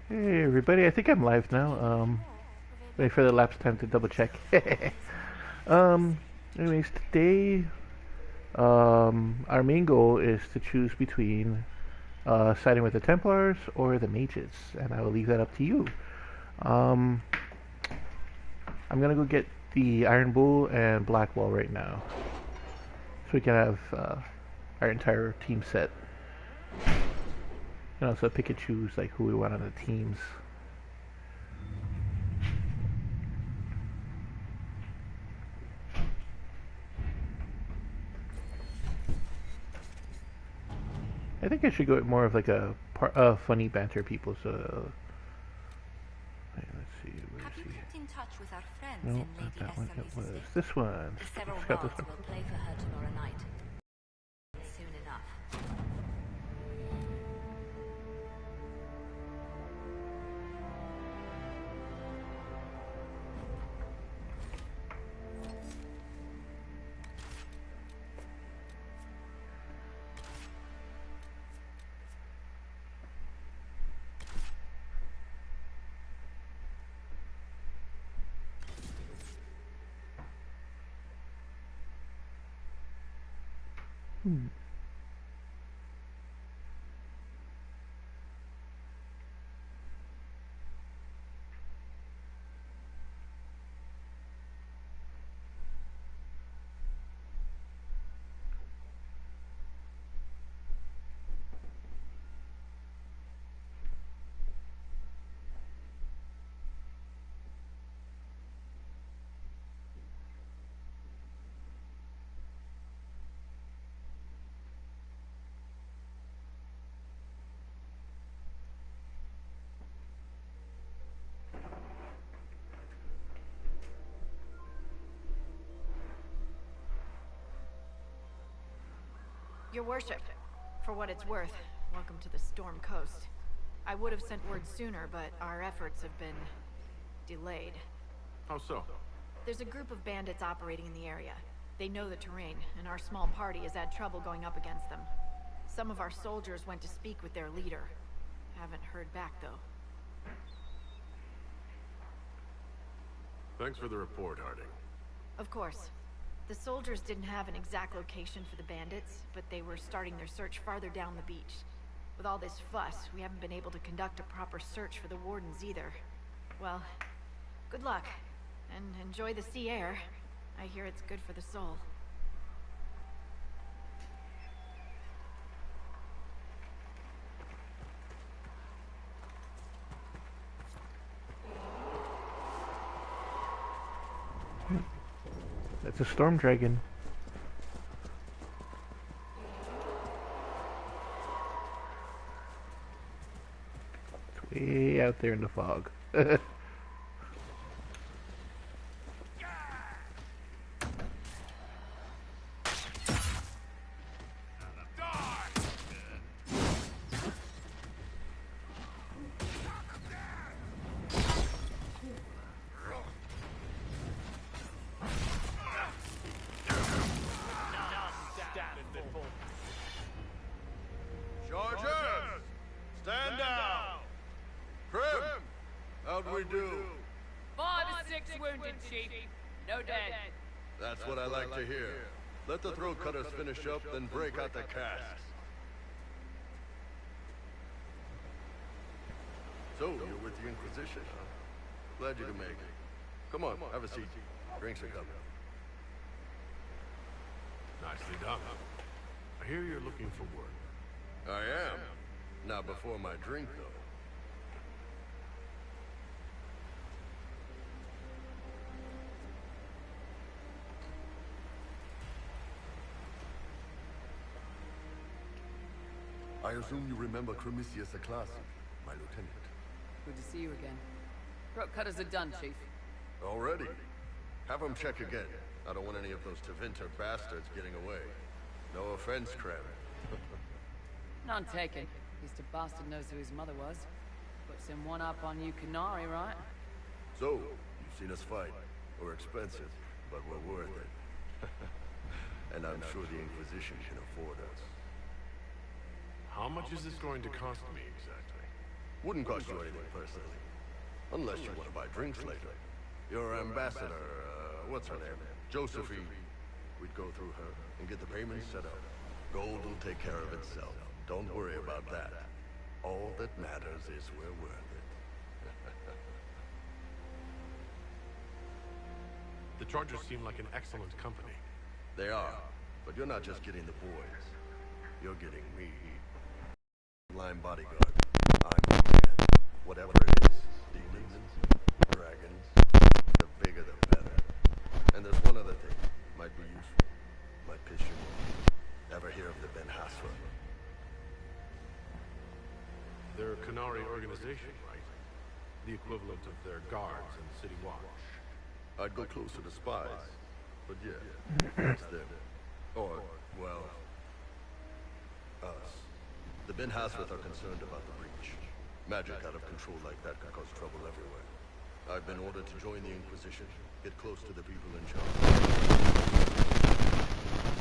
Hey everybody, I think I'm live now. Wait for the lapse time to double check. um, anyways, today, our main goal is to choose between siding with the Templars or the Mages, and I will leave that up to you. Um, I'm gonna go get the Iron Bull and Black Wall right now, so we can have our entire team set, and also pick and choose like who we want on the teams. I think I should go with more of like a funny banter people. So let's see. Where Have is you he? kept in touch with our friends No, in not Lady that one. It Essaly's was estate? this one. The several Let's got this bards one. will play for her tomorrow night. Soon enough. Hmm. Your worship, for what it's worth, welcome to the Storm Coast. I would have sent word sooner, but our efforts have been delayed. How so? There's a group of bandits operating in the area. They know the terrain, and our small party has had trouble going up against them. Some of our soldiers went to speak with their leader. Haven't heard back, though. Thanks for the report, Harding. Of course. The soldiers didn't have an exact location for the bandits, but they were starting their search farther down the beach. With all this fuss, we haven't been able to conduct a proper search for the wardens either. Well, good luck, and enjoy the sea air. I hear it's good for the soul. That's a storm dragon. It's way out there in the fog. Chargers! Stand down! Prim! How'd we do? 5 or 6 wounded, Chief. No dead. That's what I like to hear. Let the throat cutters finish up, then break out the casks. So, you're with the Inquisition, huh? Glad you could make it. Come on, have a seat. Drinks are coming. Nicely done. I hear you're looking for work. I am. Not before my drink, though. I assume you remember Cremisius Aclassi, my lieutenant. Good to see you again. Throat cutters are done, Chief. Already? Have him check again. I don't want any of those Tevinter bastards getting away. No offense, Krem. None taken. At least a bastard knows who his mother was. Puts him one up on you Canary, right? So, you've seen us fight. We're expensive, but we're worth it. And I'm sure the Inquisition can afford us. How much is this going to cost me, exactly? Wouldn't cost you anything personally. Unless you want to buy drinks later. Your ambassador, what's her name? Josephine. We'd go through her and get the payments set up. Gold will take care of itself. Don't worry about that. All that matters is we're worth it. The Chargers seem like an excellent company. They are, but you're not just getting the boys. You're getting me. Line bodyguard. I'm the man. Whatever it is, demons, dragons, the bigger the better. And there's one other thing. Might be useful. Might piss you off. Ever hear of the Ben Hasra? They're a Qunari organization, right? The equivalent of their guards and city watch. I'd go closer to spies. But yeah, that's them. Or, well, us. The Ben Hasrath are concerned about the breach. Magic out of control like that can cause trouble everywhere. I've been ordered to join the Inquisition, get close to the people in charge.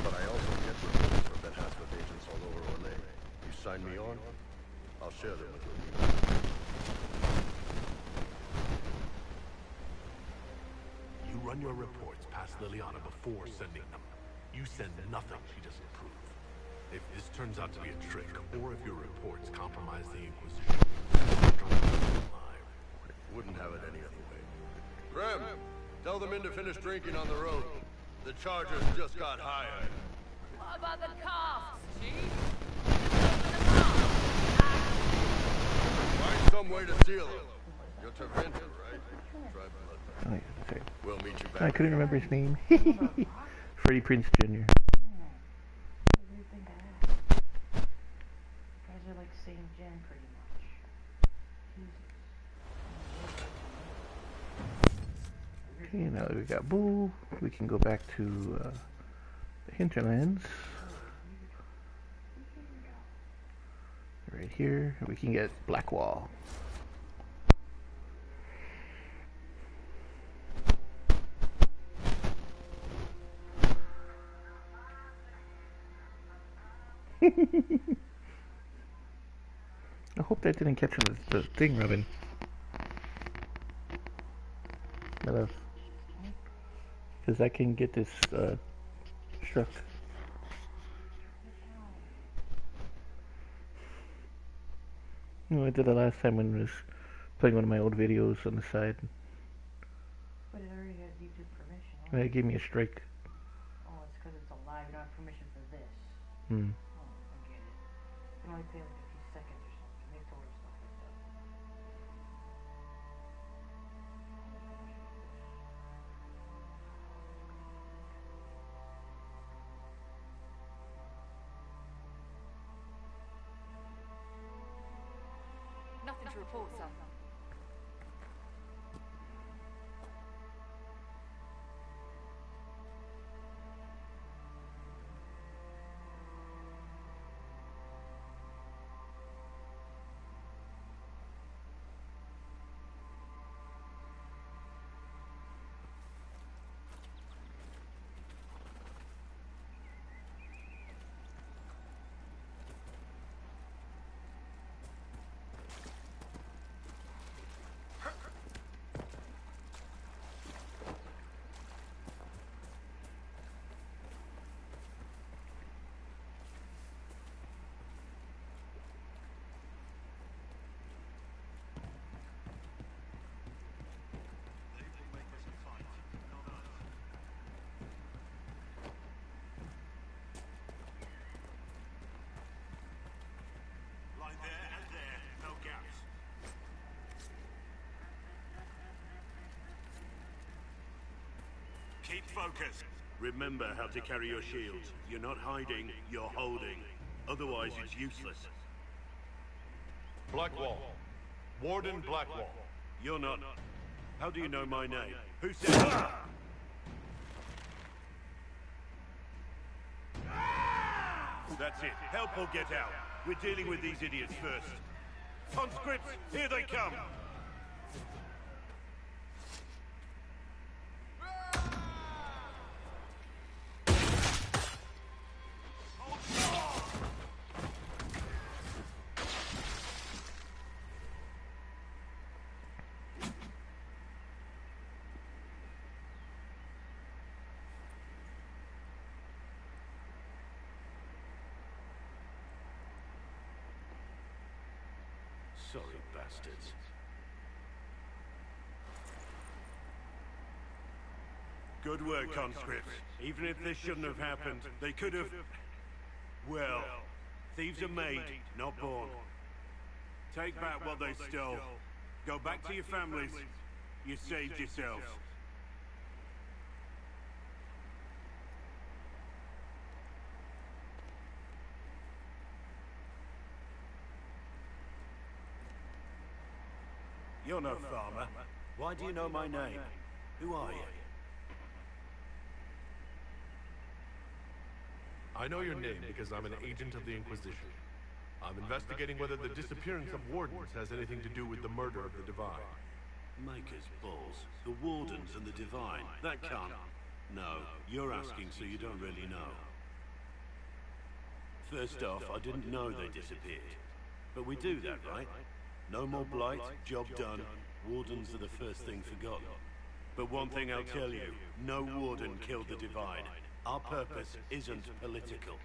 But I also get reports from Ben Hasrath agents all over Orlais. You sign me on, I'll share them with you. You run your reports past Liliana before sending them. You send nothing she doesn't prove. If this turns out to be a trick, or if your reports compromise the Inquisition, alive. Wouldn't have it any other way. Graham, tell the men to finish drinking on the road. The Chargers just got hired. What about the costs, Chief? Find some way to seal them. You're Terventer, right? Try blood. Oh, yeah, sorry. We'll meet you back. I couldn't remember his name. Freddie Prinze Jr. What do you think of that? You guys are like St. Jan pretty much. Jesus. Okay, now that we got Bull, we can go back to the hinterlands. Right here, we can get Blackwall. I hope that didn't catch the thing, Robin. My love. Because I can get this struck. You know, I did it last time when I was playing one of my old videos on the side. But it already has YouTube permission. And it gave me a strike. Oh, it's because it's a live. You don't have permission for this. Hmm. Oh, I get it. You can only play like a few seconds or something. They told her stuff like that. Nothing to report, sir. Keep focused. Remember how to carry your shields. You're not hiding, you're holding. Otherwise, it's useless. Blackwall. Warden Blackwall. You're not. How do you know my name? Who said that? That's it. Help or get out. We're dealing with these idiots first. Conscripts, here they come! Sorry, bastards. Good work, conscripts. Even if this shouldn't have happened, they could have... Well, thieves are made, not born. Take back what they stole. Go back to your families. You saved yourselves. You're no farmer. Why do you know my name? Who are you? I know your name because I'm an agent of the Inquisition. I'm investigating whether the disappearance of Wardens has anything to do with the murder of the Divine. Maker's balls. The Wardens and the Divine. That can't... No, you're asking so you don't really know. First off, I didn't know they disappeared. But we do that, right? No more blight, job done. Wardens are the first thing forgotten. But one thing I'll tell you, no Warden killed the Divine. Our purpose isn't political.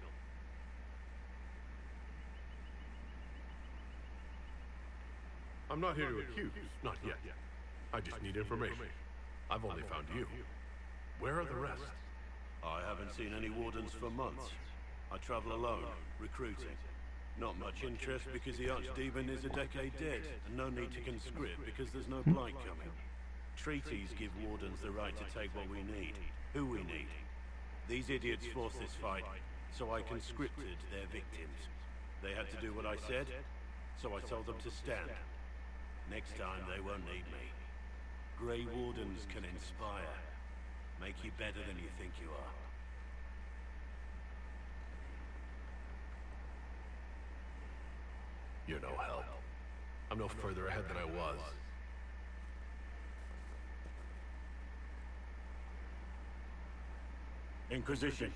I'm not here to accuse, not yet. I just need information. I've only found you. Where are the rest? I haven't seen any Wardens for months. I travel alone, recruiting. Not much interest because the Archdemon is a decade dead, and no need to conscript because there's no blight coming. Treaties give Wardens the right to take what we need, who we need. These idiots forced this fight, so I conscripted their victims. They had to do what I said, so I told them to stand. Next time they won't need me. Grey Wardens can inspire. Make you better than you think you are. You're no help. I'm no further ahead than I was. Inquisition.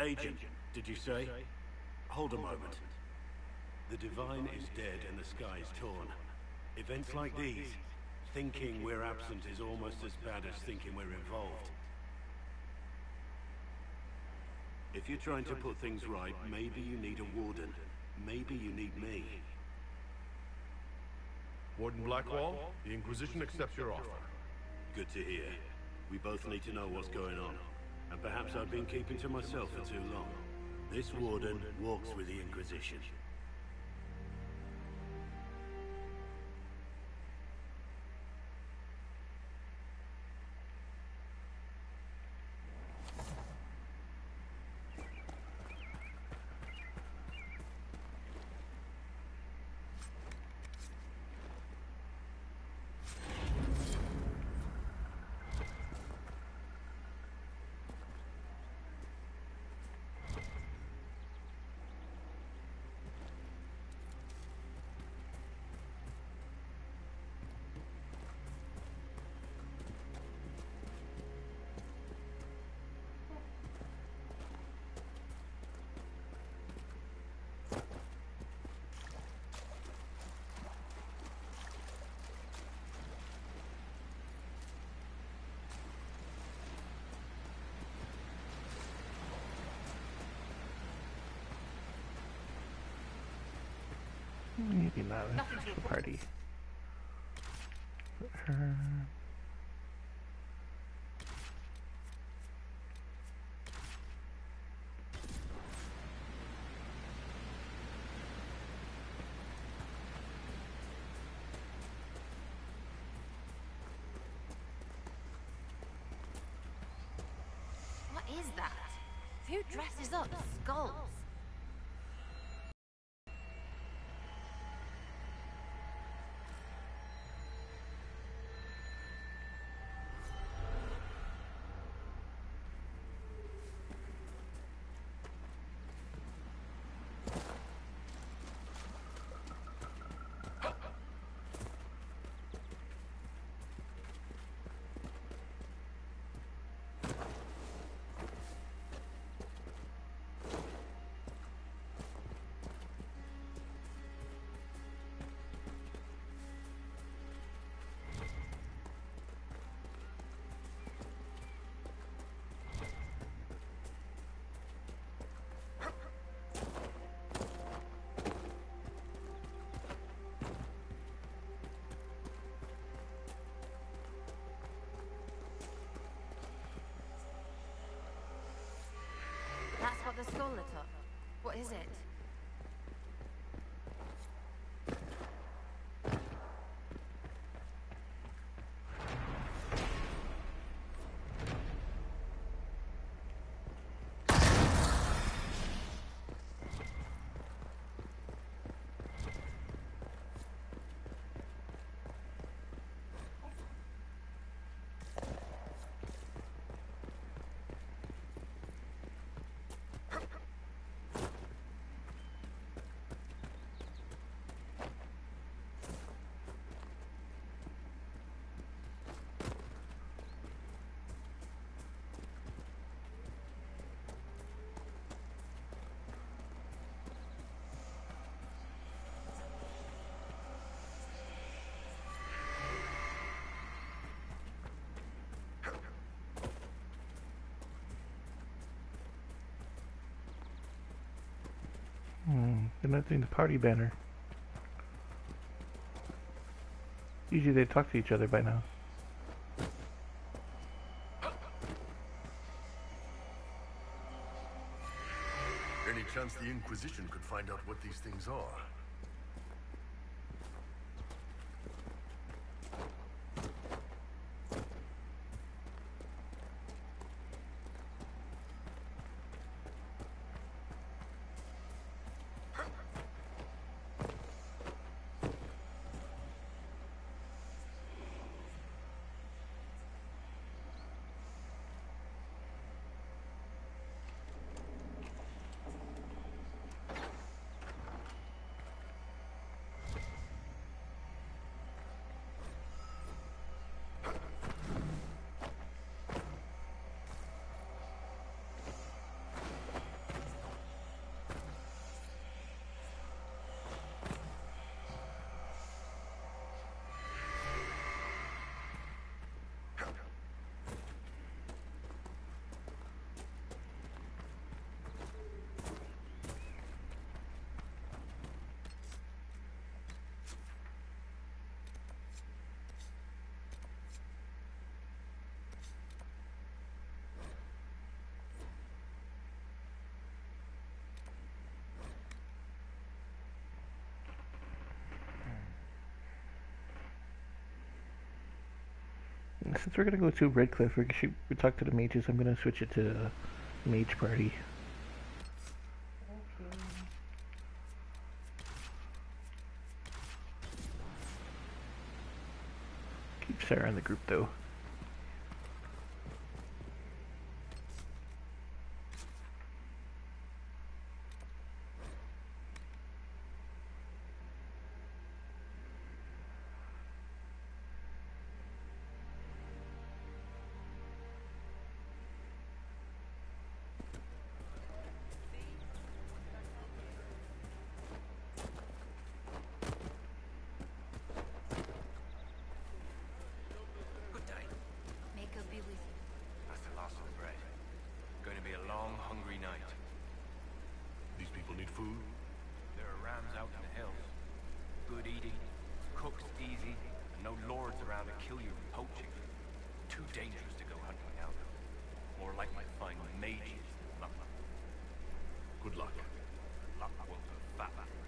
Agent, did you say? Hold a moment. The Divine is dead and the sky is torn. Events like these, thinking we're absent is almost as bad as thinking we're involved. If you're trying to put things right, maybe you need a Warden. Maybe you need me. Warden Blackwall, the Inquisition accepts your offer. Good to hear. We both need to know what's going on. And perhaps I've been keeping to myself for too long. This Warden walks with the Inquisition. Maybe not a party. What is that? Who dresses up skulls? What is it? They're not doing the party banner. Usually they talk to each other by now. Any chance the Inquisition could find out what these things are? Since we're gonna go to Redcliffe, we talk to the mages. I'm gonna switch it to Mage Party. Okay. Keep Sarah in the group though. May God be with you. That's the last of the bread. Going to be a long, hungry night. These people need food? There are rams out in the hills. Good eating, cooked easy, and no lords around to kill you for poaching. Too dangerous to go hunting out. More likely to find mages than luck. Good luck. Luck won't have fat ribs.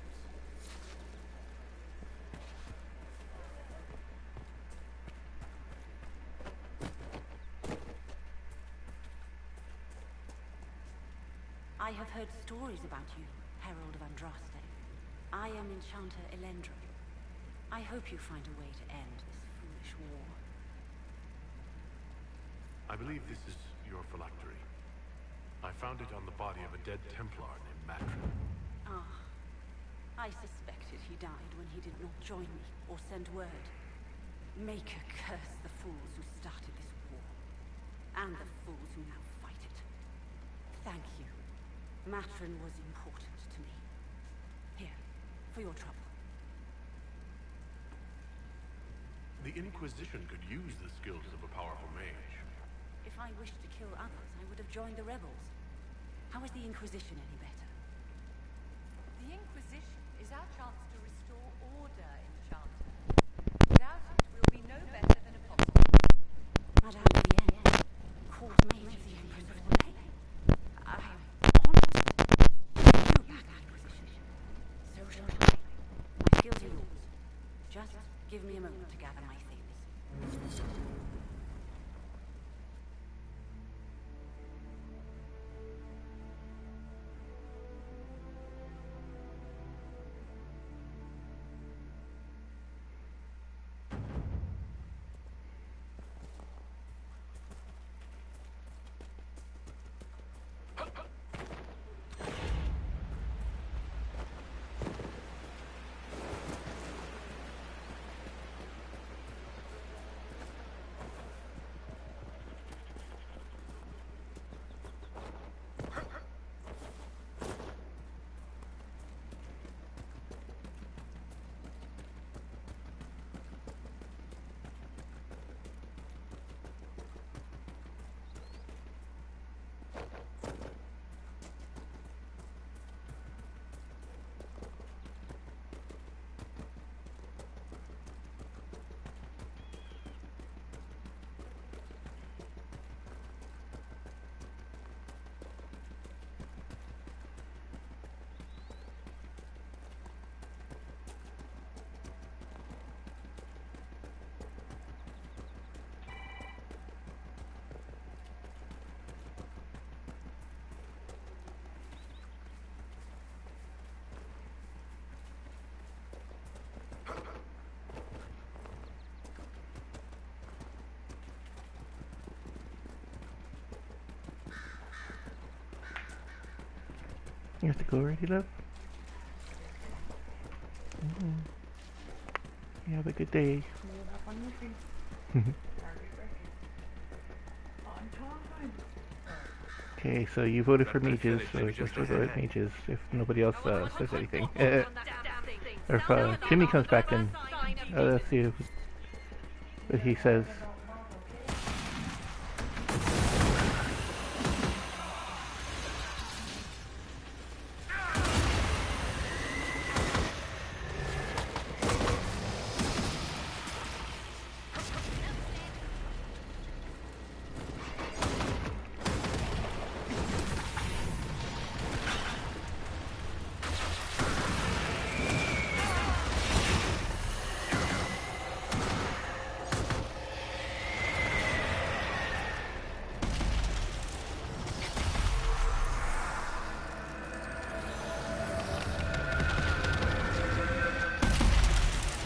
I have heard stories about you, Herald of Andraste. I am Enchanter Elendra. I hope you find a way to end this foolish war. I believe this is your phylactery. I found it on the body of a dead Templar named Matrin. Ah. I suspected he died when he did not join me or send word. Maker curse the fools who started this war. And the fools who now fight it. Thank you. Matrin was important to me. Here, for your trouble. The Inquisition could use the skills of a powerful mage. If I wished to kill others, I would have joined the rebels. How is the Inquisition any better? The Inquisition is our chance to restore order, Enchanter. Without it, we'll be no better than apostles. Madame Vienne, court mage of the Empress of Orlais. I am honored. You back Give me a moment to gather my things. You have to go already, love? You have a good day. Okay, so you voted for mages, so let's just go with mages if nobody else says anything. Or if Jimmy comes back, then let's see what he says.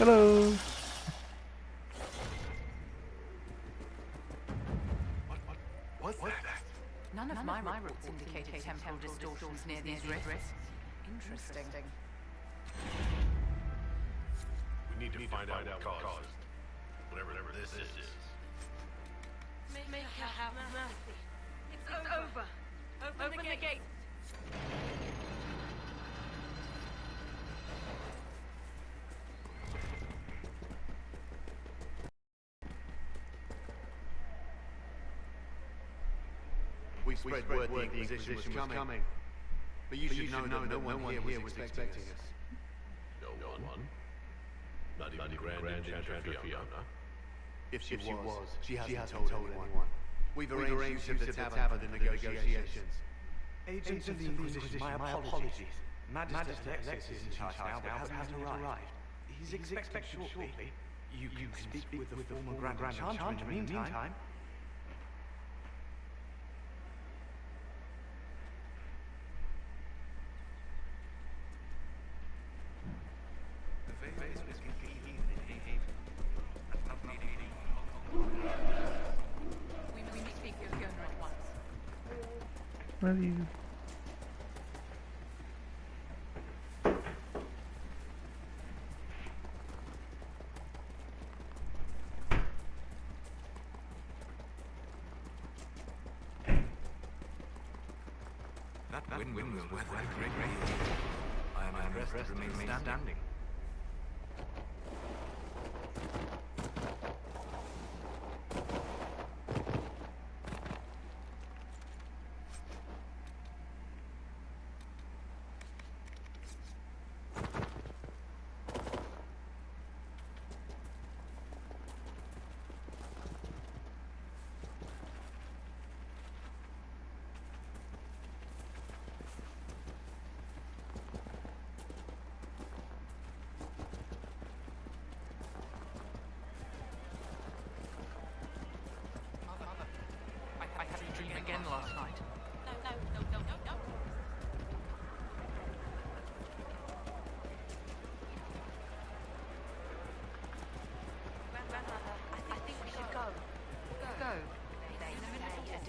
Hello. What's that? None of my reports indicated temporal distortions near these rifts. Interesting. We need to find out what caused it. Whatever this is. Make her have mercy. It's over. Open the gate. We spread word the Inquisition was coming. But you should know that no one here was expecting us. No one? Not even Grand Enchantress Fiona? If she was, she hasn't told anyone. We've arranged use of the tavern for the negotiations. Agents of the Inquisition, my apologies. Magister Alexis is in charge now, but hasn't yet arrived. He's expected shortly. You can speak with the former Grand Enchanter in the meantime. We need to speak with Fiona at once. Love you. That wind will weather the great rain. I am impressed to remain standing.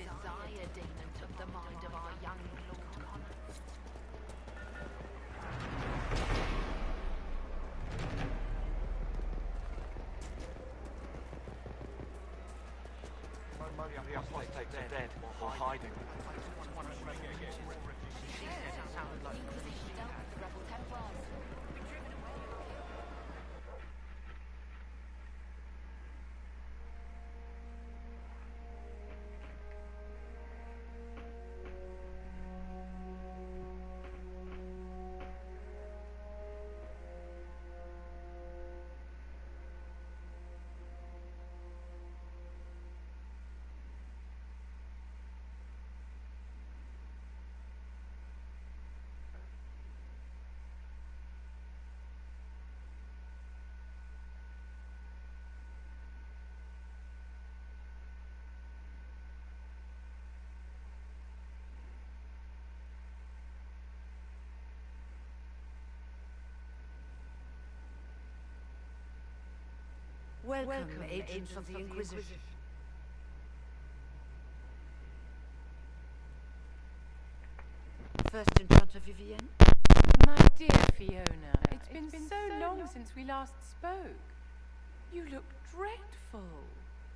desire demon took the mind of our young Lord Connor. The apostates are dead or hiding. The Inquisition dealt with the rebel Templars. Welcome, agents of the Inquisition. First Enchanter Vivienne? My dear Fiona, it's been so long since we last spoke. You look dreadful.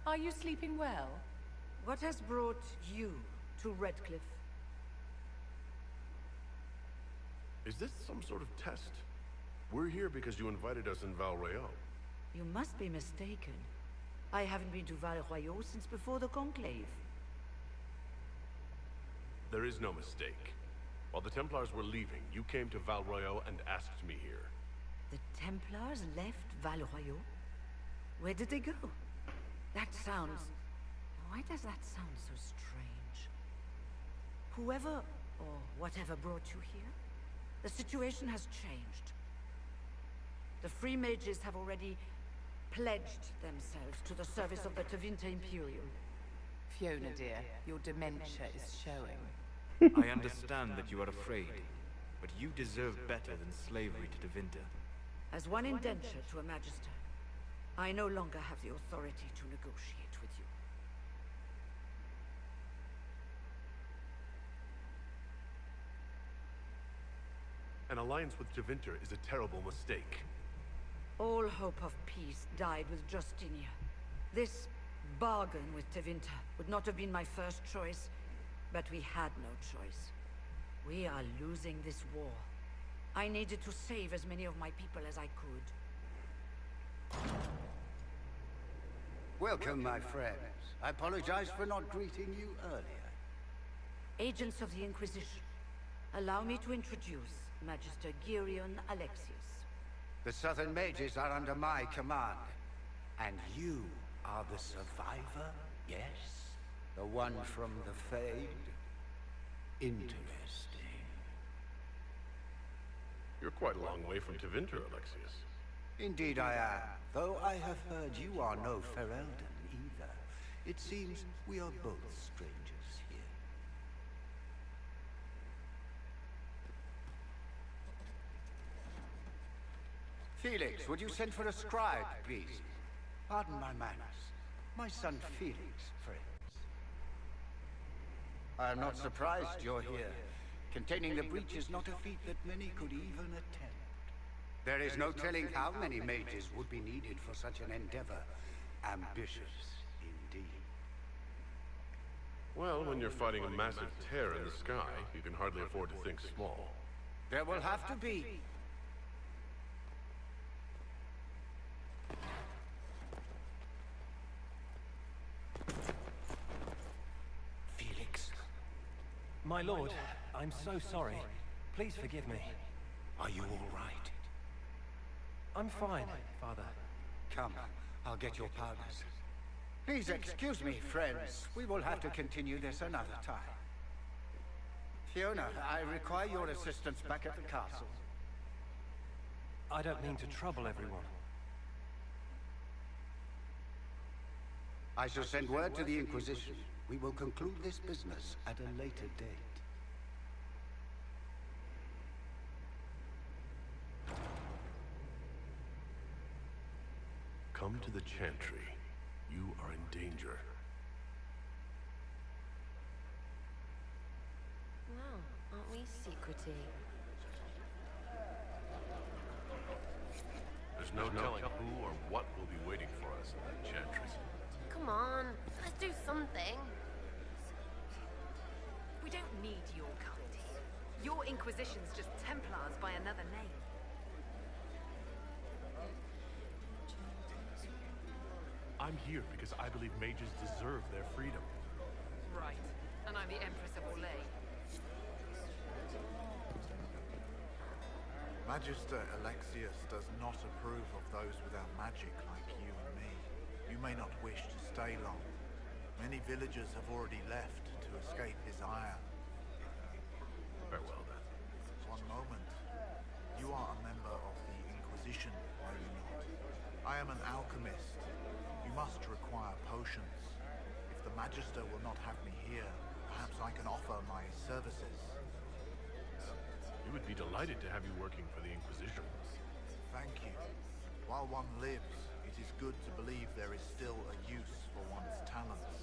Are you sleeping well? What has brought you to Redcliffe? Is this some sort of test? We're here because you invited us in Val Royeaux. You must be mistaken. I haven't been to Val Royeaux since before the Conclave. There is no mistake. While the Templars were leaving, you came to Val Royeaux and asked me here. The Templars left Val Royeaux? Where did they go? That sounds... Why does that sound so strange? Whoever or whatever brought you here, the situation has changed. The Free Mages have already pledged themselves to the service of the Tevinter Imperium. Fiona, dear, your dementia is showing. I understand that you are afraid, but you deserve better than slavery to Tevinter. As one indenture to a Magister, I no longer have the authority to negotiate with you. An alliance with Tevinter is a terrible mistake. All hope of peace died with Justinia. This bargain with Tevinter would not have been my first choice, but we had no choice. We are losing this war. I needed to save as many of my people as I could. Welcome, my friends. I apologize for not greeting you earlier. Agents of the Inquisition, allow me to introduce Magister Girion Alexius. The Southern Mages are under my command. And you are the survivor, yes? The one from the Fade? Interesting. You're quite a long way from Tevinter, Alexius. Indeed I am, though I have heard you are no Ferelden either. It seems we are both strangers here. Felix, would you send for a scribe, please? Pardon my manners. My son Felix, friends. I am not surprised you're here. Containing the breach is not a feat that many could even attempt. There is no telling how many mages would be needed for such an endeavor. Ambitious, indeed. Well, when you're fighting a massive tear in the sky, you can hardly afford to think small. There will have to be. Felix. My lord, I'm so sorry. Please forgive me. Are you all right? I'm fine, Father. Come, I'll get your powders. Please excuse me, friends. We will have to continue this another time. Fiona, I require your assistance back at the castle. I don't mean to trouble everyone. I shall send word to the Inquisition. We will conclude this business at a later date. Come to the Chantry. You are in danger. Aren't we secrety? There's no telling who or what will be waiting for us in that chantry. Come on, let's do something. We don't need your kind here. Your Inquisition's just Templars by another name. I'm here because I believe mages deserve their freedom. Right. And I'm the Empress of Orlais. Magister Alexius does not approve of those without magic like you and me. You may not wish to stay long. Many villagers have already left to escape his ire. Farewell, then. One moment. You are a member of the Inquisition, are you not? I am an alchemist. You must require potions. If the Magister will not have me here, perhaps I can offer my services. We would be delighted to have you working for the Inquisition. Thank you. While one lives, it is good to believe there is still a use for one's talents.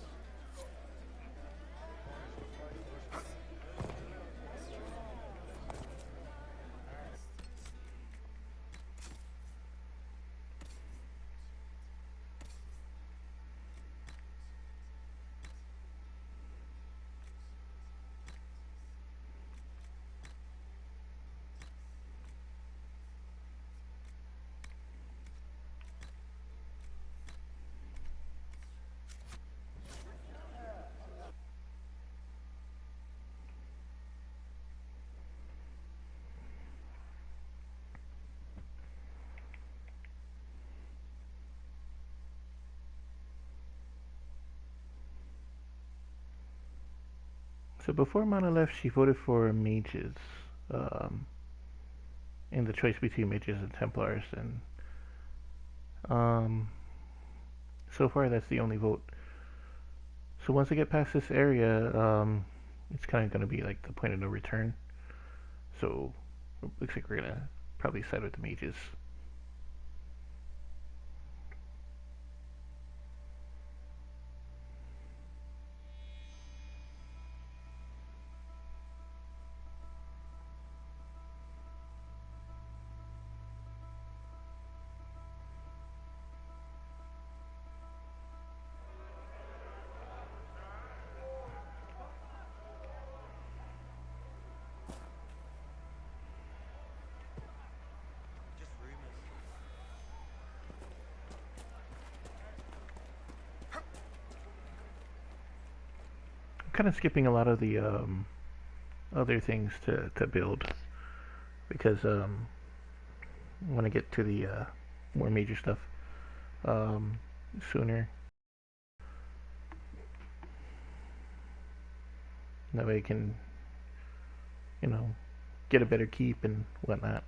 So before Mana left, she voted for mages. In the choice between mages and Templars, and so far that's the only vote. So once I get past this area, it's kind of going to be like the point of no return. So it looks like we're going to probably side with the mages. Kind of skipping a lot of the other things to build because I want to get to the more major stuff sooner. That way I can, get a better keep and whatnot.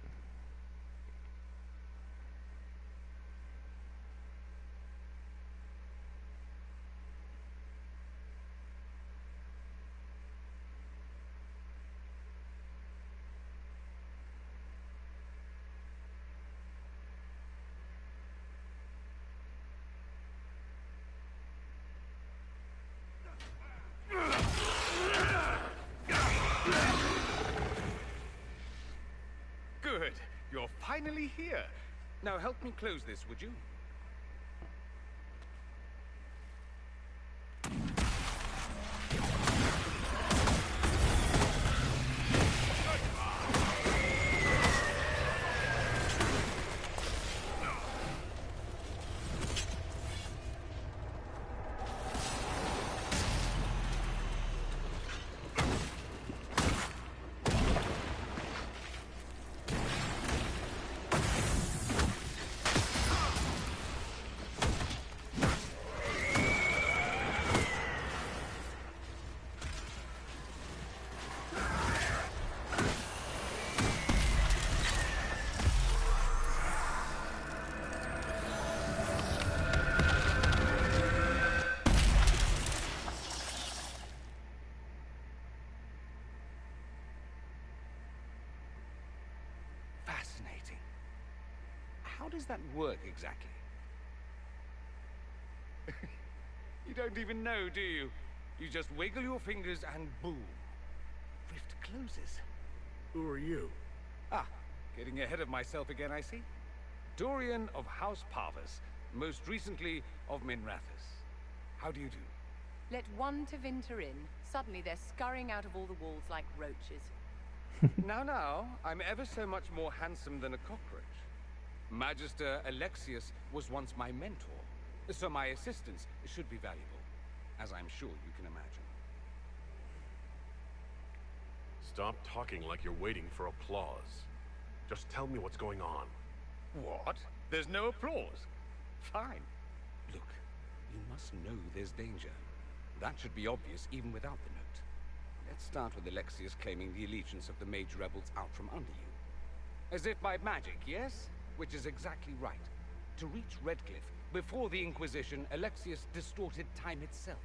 Good. You're finally here. Now help me close this, would you? Fascinating. How does that work exactly? You don't even know, do you? You just wiggle your fingers and boom. Rift closes. Who are you? Ah, getting ahead of myself again, I see. Dorian of House Parvus, most recently of Minrathus. How do you do? Let one to Vinter in. Suddenly they're scurrying out of all the walls like roaches. Now, I'm ever so much more handsome than a cockroach. Magister Alexius was once my mentor, so my assistance should be valuable, as I'm sure you can imagine. Stop talking like you're waiting for applause. Just tell me what's going on. What? There's no applause? Fine. Look, you must know there's danger. That should be obvious even without the note. Let's start with Alexius claiming the allegiance of the mage rebels out from under you. As if by magic, yes? Which is exactly right. To reach Redcliffe, before the Inquisition, Alexius distorted time itself.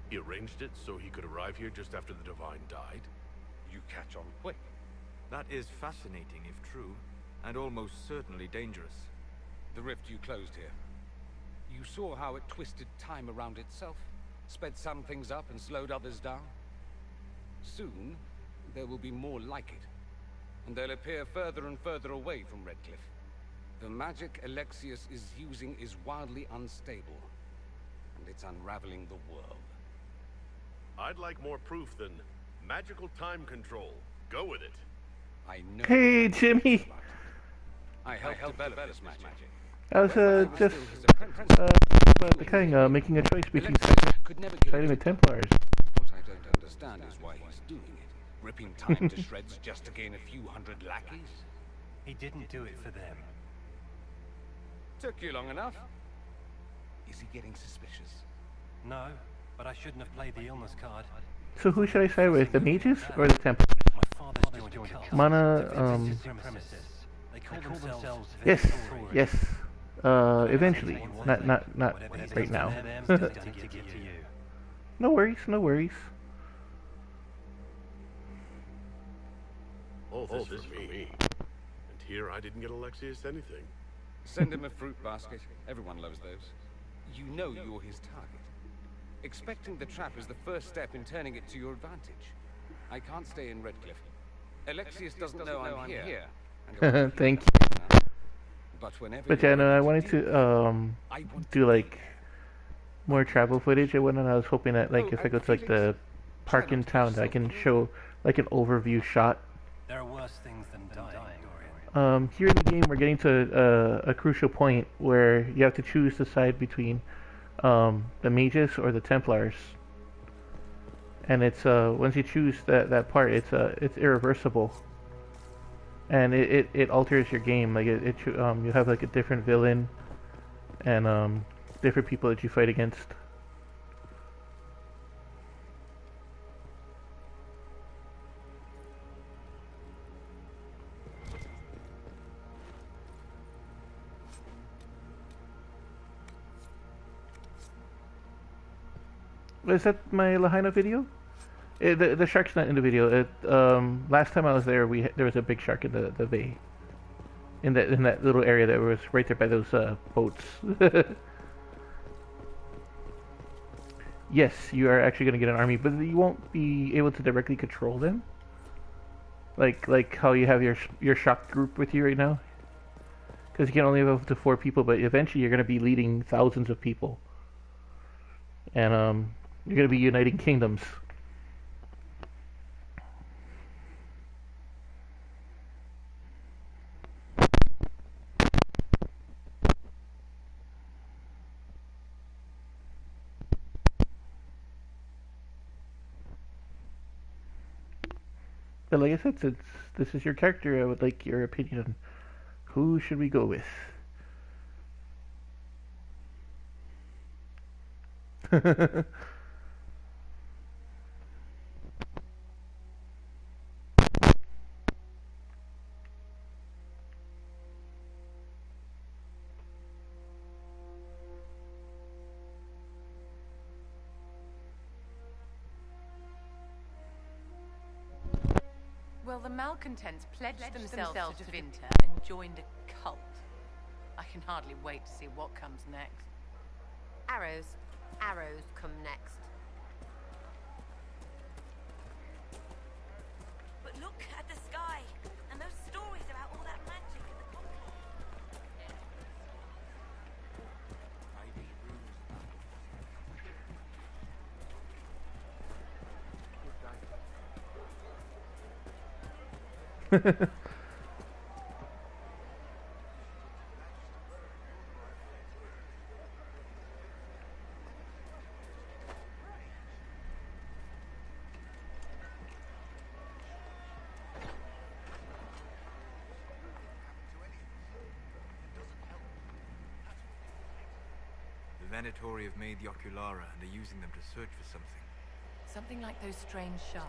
He arranged it so he could arrive here just after the Divine died? You catch on quick. That is fascinating if true, and almost certainly dangerous. The rift you closed here. You saw how it twisted time around itself, sped some things up and slowed others down. Soon, there will be more like it, and they'll appear further and further away from Redcliffe. The magic Alexius is using is wildly unstable, and it's unraveling the world. I'd like more proof than magical time control. Go with it. I know. Hey, Jimmy. I helped develop this magic. I was just about the king making a choice between Inquisition and Templars. What I don't understand is why he's doing it. Ripping time to shreds just to gain a few hundred lackeys. He didn't do it for them. Took you long enough. Is he getting suspicious? No, but I shouldn't have played the illness card. So who should I side with, the mages or the Templars? My father's joined a cult. Mana, They call themselves yes, yes. Eventually, not right now. No worries, no worries. Oh, this is for me. And here I didn't get Alexius anything. Send him a fruit basket. Everyone loves those. You know you're his target. Expecting the trap is the first step in turning it to your advantage. I can't stay in Redcliffe. Alexius doesn't know I'm here. Thank you. But yeah, no, I wanted to do like more travel footage. I was hoping that like if I go to like the park in town, that I can show like an overview shot. There are worse things than dying, Dorian. Here in the game, we're getting to a crucial point where you have to choose the side between the mages or the Templars, and it's once you choose that part, it's irreversible, and it alters your game. Like you have like a different villain and different people that you fight against. Is that my Lahaina video? The shark's not in the video. Last time I was there, there was a big shark in the bay, in that little area that was right there by those boats. Yes, you are actually going to get an army, but you won't be able to directly control them. Like how you have your shock group with you right now, because you can only have up to 4 people, but eventually you're going to be leading thousands of people, and you're going to be uniting kingdoms. But like I said, since this is your character, I would like your opinion on who should we go with. Well, the malcontents pledged themselves to Vinter and joined a cult. I can hardly wait to see what comes next. Arrows. Arrows come next. But look at the sky and those stories about all that magic and the The Venatori have made the Oculara and are using them to search for something. Something like those strange shards.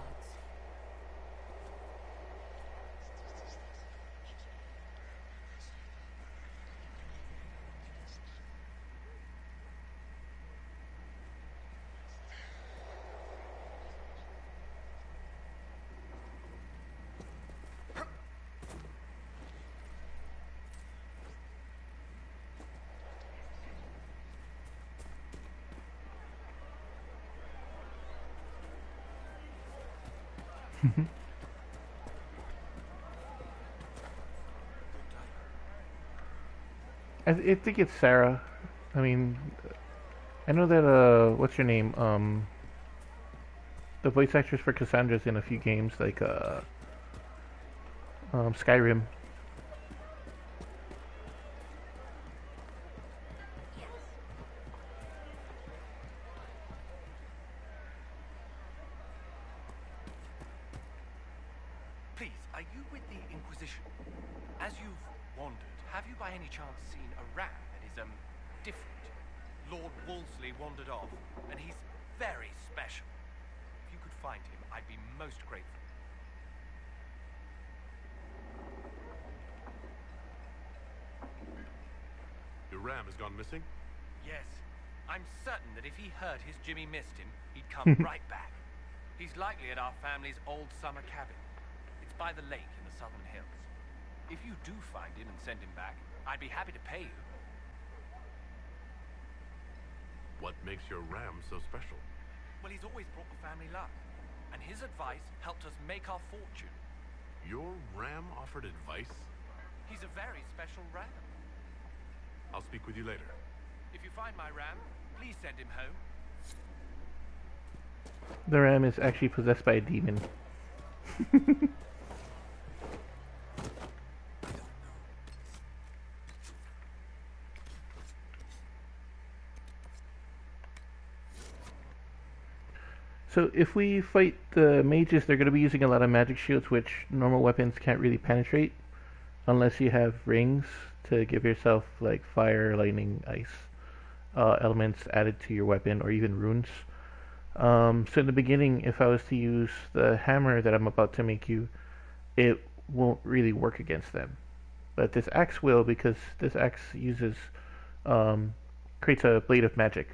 I think it's Sarah. I mean, I know that, what's your name? The voice actress for Cassandra's in a few games, like, Skyrim. Please, are you with the Inquisition? As you've wandered, have you by any chance seen a ram that is, different? Lord Wolseley wandered off, and he's very special. If you could find him, I'd be most grateful. Your ram has gone missing? Yes. I'm certain that if he heard his Jimmy missed him, he'd come right back. He's likely at our family's old summer cabin. It's by the lake in the southern hills. If you do find him and send him back, I'd be happy to pay you. What makes your ram so special? Well, he's always brought the family luck, and his advice helped us make our fortune. Your ram offered advice? He's a very special ram. I'll speak with you later. If you find my ram, please send him home. The ram is actually possessed by a demon. So if we fight the mages, they're going to be using a lot of magic shields, which normal weapons can't really penetrate, unless you have rings to give yourself like fire, lightning, ice elements added to your weapon, or even runes. So in the beginning, if I was to use the hammer that I'm about to make you, it won't really work against them. But this axe will, because this axe uses creates a blade of magic.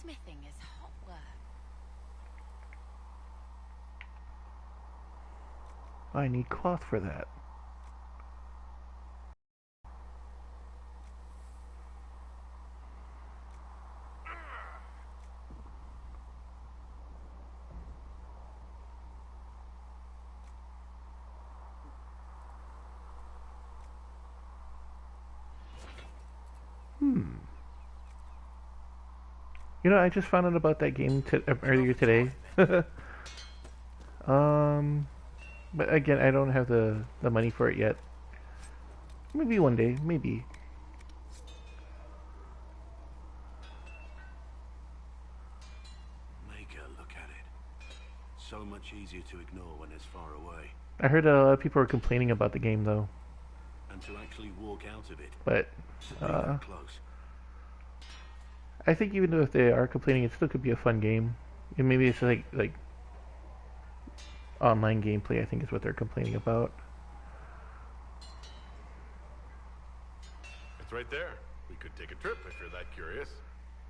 Smithing is hot work. I need cloth for that. You know, I just found out about that game earlier today. But again, I don't have the money for it yet. Maybe one day, maybe. so much easier to ignore when it's far away. I heard a lot of people were complaining about the game though. And to actually walk out of it. But To be that close. I think even though if they are complaining, it still could be a fun game. And maybe it's like online gameplay, I think is what they're complaining about. It's right there. We could take a trip if you're that curious.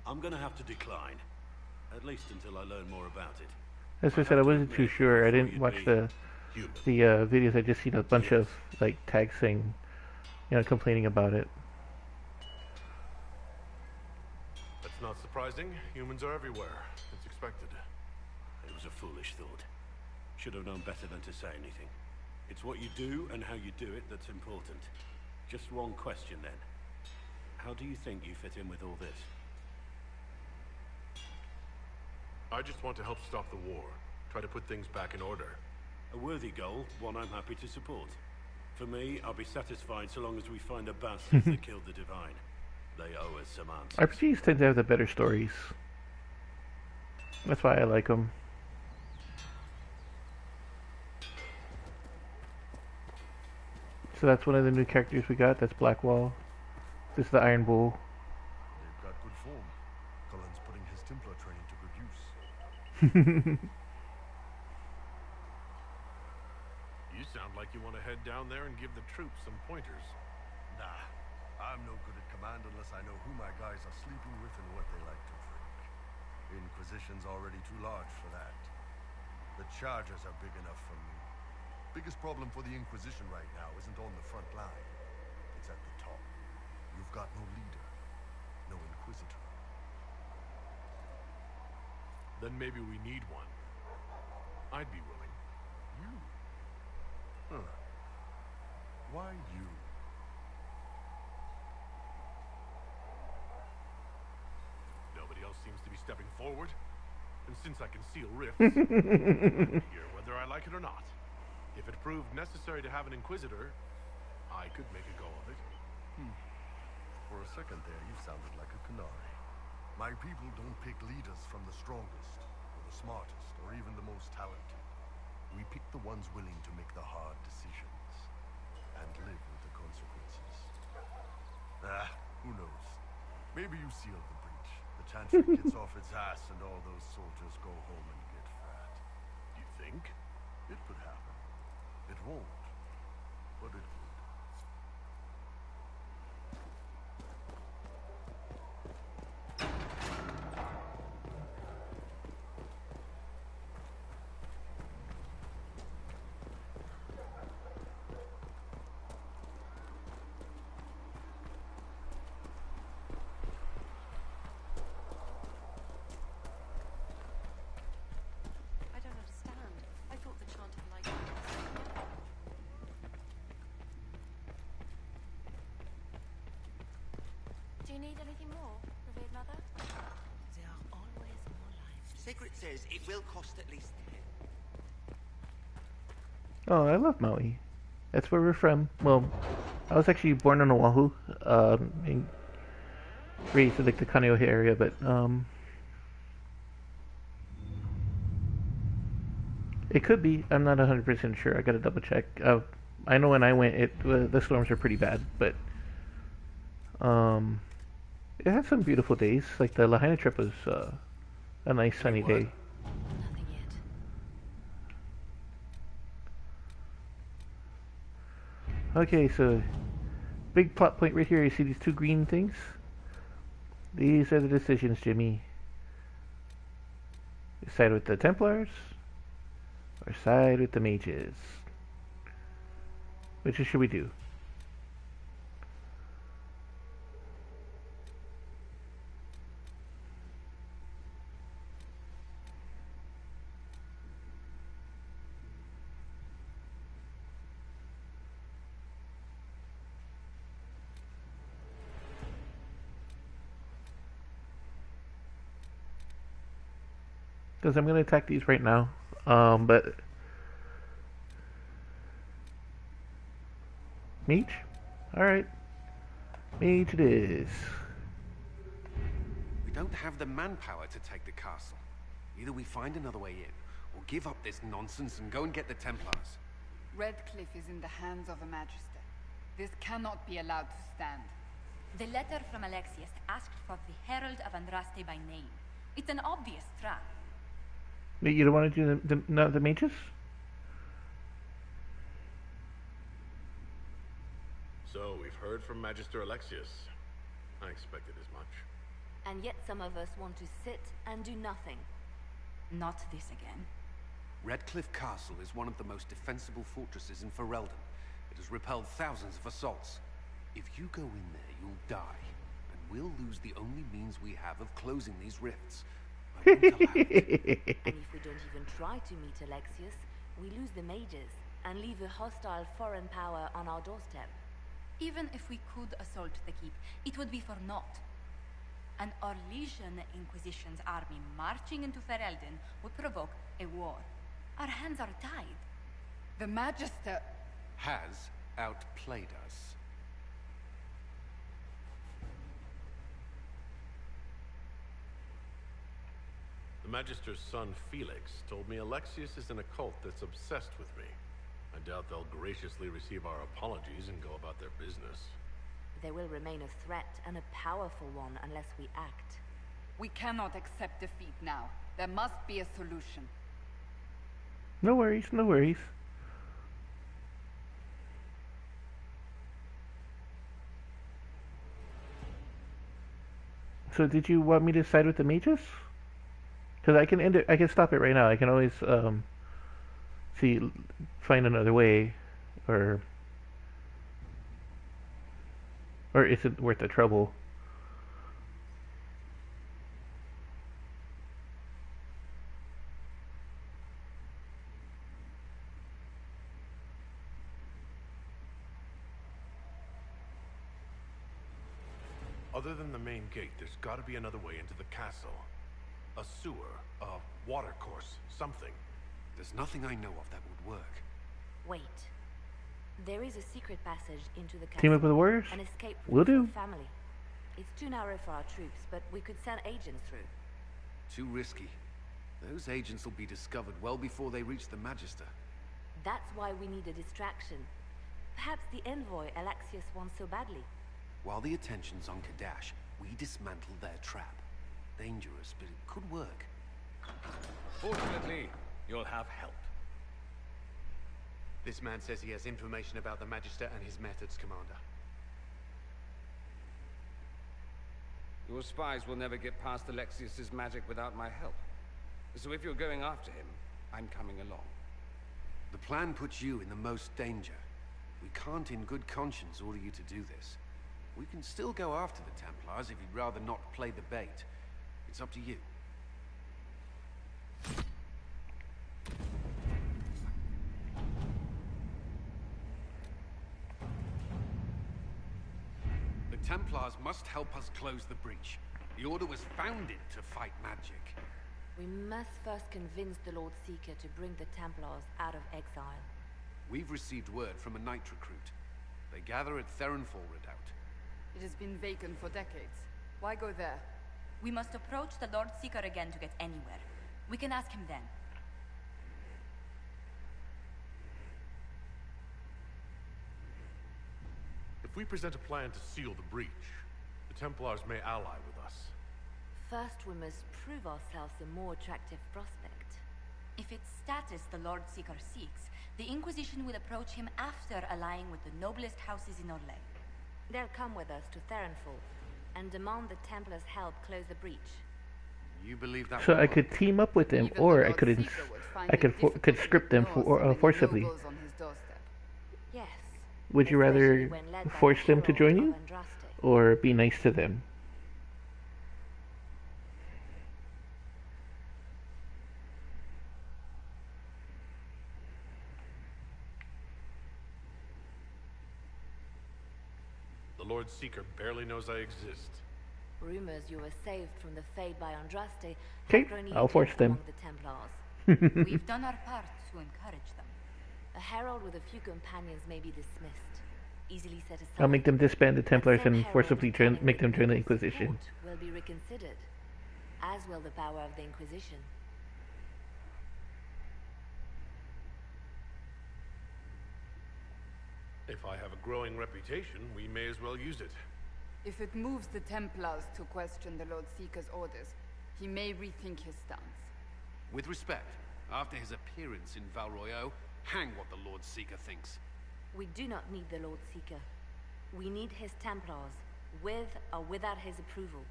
I'm gonna have to decline. At least until I learn more about it. As I said, I wasn't too sure. I didn't watch the videos. I just seen a bunch of like tags saying, complaining about it. That's not surprising. Humans are everywhere. It's expected. It was a foolish thought. Should have known better than to say anything. It's what you do and how you do it that's important. Just one question then. How do you think you fit in with all this? I just want to help stop the war. Try to put things back in order. A worthy goal, one I'm happy to support. For me, I'll be satisfied so long as we find the bastards that killed the Divine. They owe us some answers. RPGs tend to have the better stories. That's why I like them. So that's one of the new characters we got. That's Blackwall. This is the Iron Bull. They've got good form. Cullen's putting his Templar training to good use. You sound like you want to head down there and give the troops some pointers. Nah, I'm no good at command unless I know who my guys are sleeping with and what they like to drink. The Inquisition's already too large for that. The Chargers are big enough for me. Biggest problem for the Inquisition right now isn't on the front line. It's at the top. You've got no leader, no Inquisitor. Then maybe we need one. I'd be willing. You? Huh. Why you? Nobody else seems to be stepping forward. And since I can seal rifts, here whether I like it or not. If it proved necessary to have an Inquisitor, I could make a go of it. For a second there, you sounded like a canary. My people don't pick leaders from the strongest, or the smartest, or even the most talented. We pick the ones willing to make the hard decisions, and live with the consequences. Who knows? Maybe you sealed the breach. The Chantry gets off its ass and all those soldiers go home and get fat. You think? It could happen. It won't, but it would. I don't understand. I thought the chanter liked Do you need anything more, revered mother? There are always more lives. Sacred says it will cost at least 10. Oh, I love Maui. That's where we're from. Well, I was actually born on Oahu, and raised in like the Kaneohe area, but it could be. I'm not 100% sure. I gotta double check. I know when I went, the storms were pretty bad, but it had some beautiful days. Like the Lahaina trip was a nice sunny day. Nothing yet. Okay, so big plot point right here. You see these two green things? These are the decisions, Jimmy. You side with the Templars or side with the mages? Which should we do? Because I'm going to attack these right now. But Mage? Alright. Mage it is. We don't have the manpower to take the castle. Either we find another way in, or give up this nonsense and go and get the Templars. Redcliffe is in the hands of a Magister. This cannot be allowed to stand. The letter from Alexius asked for the Herald of Andraste by name. It's an obvious trap. But you don't want to do the mages? So, we've heard from Magister Alexius. I expected as much. And yet some of us want to sit and do nothing. Not this again. Redcliffe Castle is one of the most defensible fortresses in Ferelden. It has repelled thousands of assaults. If you go in there, you'll die. And we'll lose the only means we have of closing these rifts. I won't allow it. And if we don't even try to meet Alexius, we lose the mages and leave a hostile foreign power on our doorstep. Even if we could assault the keep, it would be for naught. An Orlesian Inquisition's army marching into Ferelden would provoke a war. Our hands are tied. The Magister has outplayed us. The Magister's son, Felix, told me Alexius is in a cult that's obsessed with me. I doubt they'll graciously receive our apologies and go about their business. They will remain a threat, and a powerful one, unless we act. We cannot accept defeat now. There must be a solution. No worries, no worries. So did you want me to side with the mages? Because I can end it. I can stop it right now. I can always find another way, or is it worth the trouble? Other than the main gate, there's gotta be another way into the castle. A sewer, a water course, something. There's nothing I know of that would work. Wait. There is a secret passage into the castle. Team up with the warriors? An escape Will route for do. the family. It's too narrow for our troops, but we could send agents through. Too risky. Those agents will be discovered well before they reach the Magister. That's why we need a distraction. Perhaps the envoy Alexius wants so badly. While the attention's on Kadash, we dismantle their trap. Dangerous, but it could work. Fortunately, you'll have help. This man says he has information about the Magister and his methods, Commander. Your spies will never get past Alexius's magic without my help. So if you're going after him, I'm coming along. The plan puts you in the most danger. We can't in good conscience order you to do this. We can still go after the Templars if you'd rather not play the bait. It's up to you. The Templars must help us close the breach. The Order was founded to fight magic. We must first convince the Lord Seeker to bring the Templars out of exile. We've received word from a knight recruit. They gather at Theronfall Redoubt. It has been vacant for decades. Why go there? We must approach the Lord Seeker again to get anywhere. We can ask him then. If we present a plan to seal the breach, the Templars may ally with us. First, we must prove ourselves a more attractive prospect. If it's status the Lord Seeker seeks, the Inquisition will approach him after allying with the noblest houses in Orlais. They'll come with us to Theronfall and demand the Templars' help close the breach. You believe that? So I could team up with them, or I could conscript them forcibly. Yes. Would you rather force them to join you, or be nice to them? The Lord Seeker barely knows I exist. Rumors you were saved from the fate by Andraste Okay, have grown I'll force them. among the Templars. We've done our part to encourage them. A herald with a few companions may be dismissed, easily set aside. I'll make them disband the Templars and forcibly make them join the People's Inquisition. support will be reconsidered, as will the power of the Inquisition. If I have a growing reputation, we may as well use it. If it moves the Templars to question the Lord Seeker's orders, he may rethink his stance. With respect, after his appearance in Val Royeaux, hang what the Lord Seeker thinks. We do not need the Lord Seeker. We need his Templars, with or without his approval.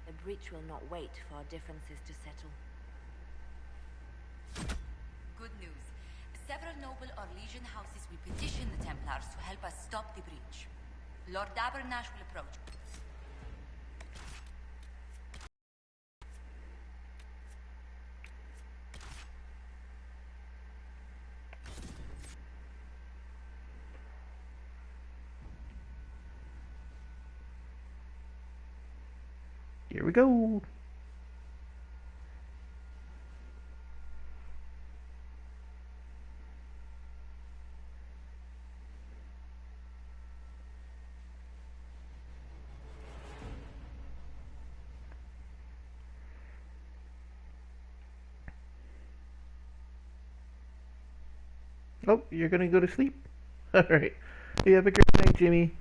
The breach will not wait for our differences to settle. Good news. Several noble Orlesian houses will petition the Templars to help us stop the breach. Lord Abernash will approach. Here we go. Oh, you're gonna go to sleep? Alright. You have a great night, Jimmy.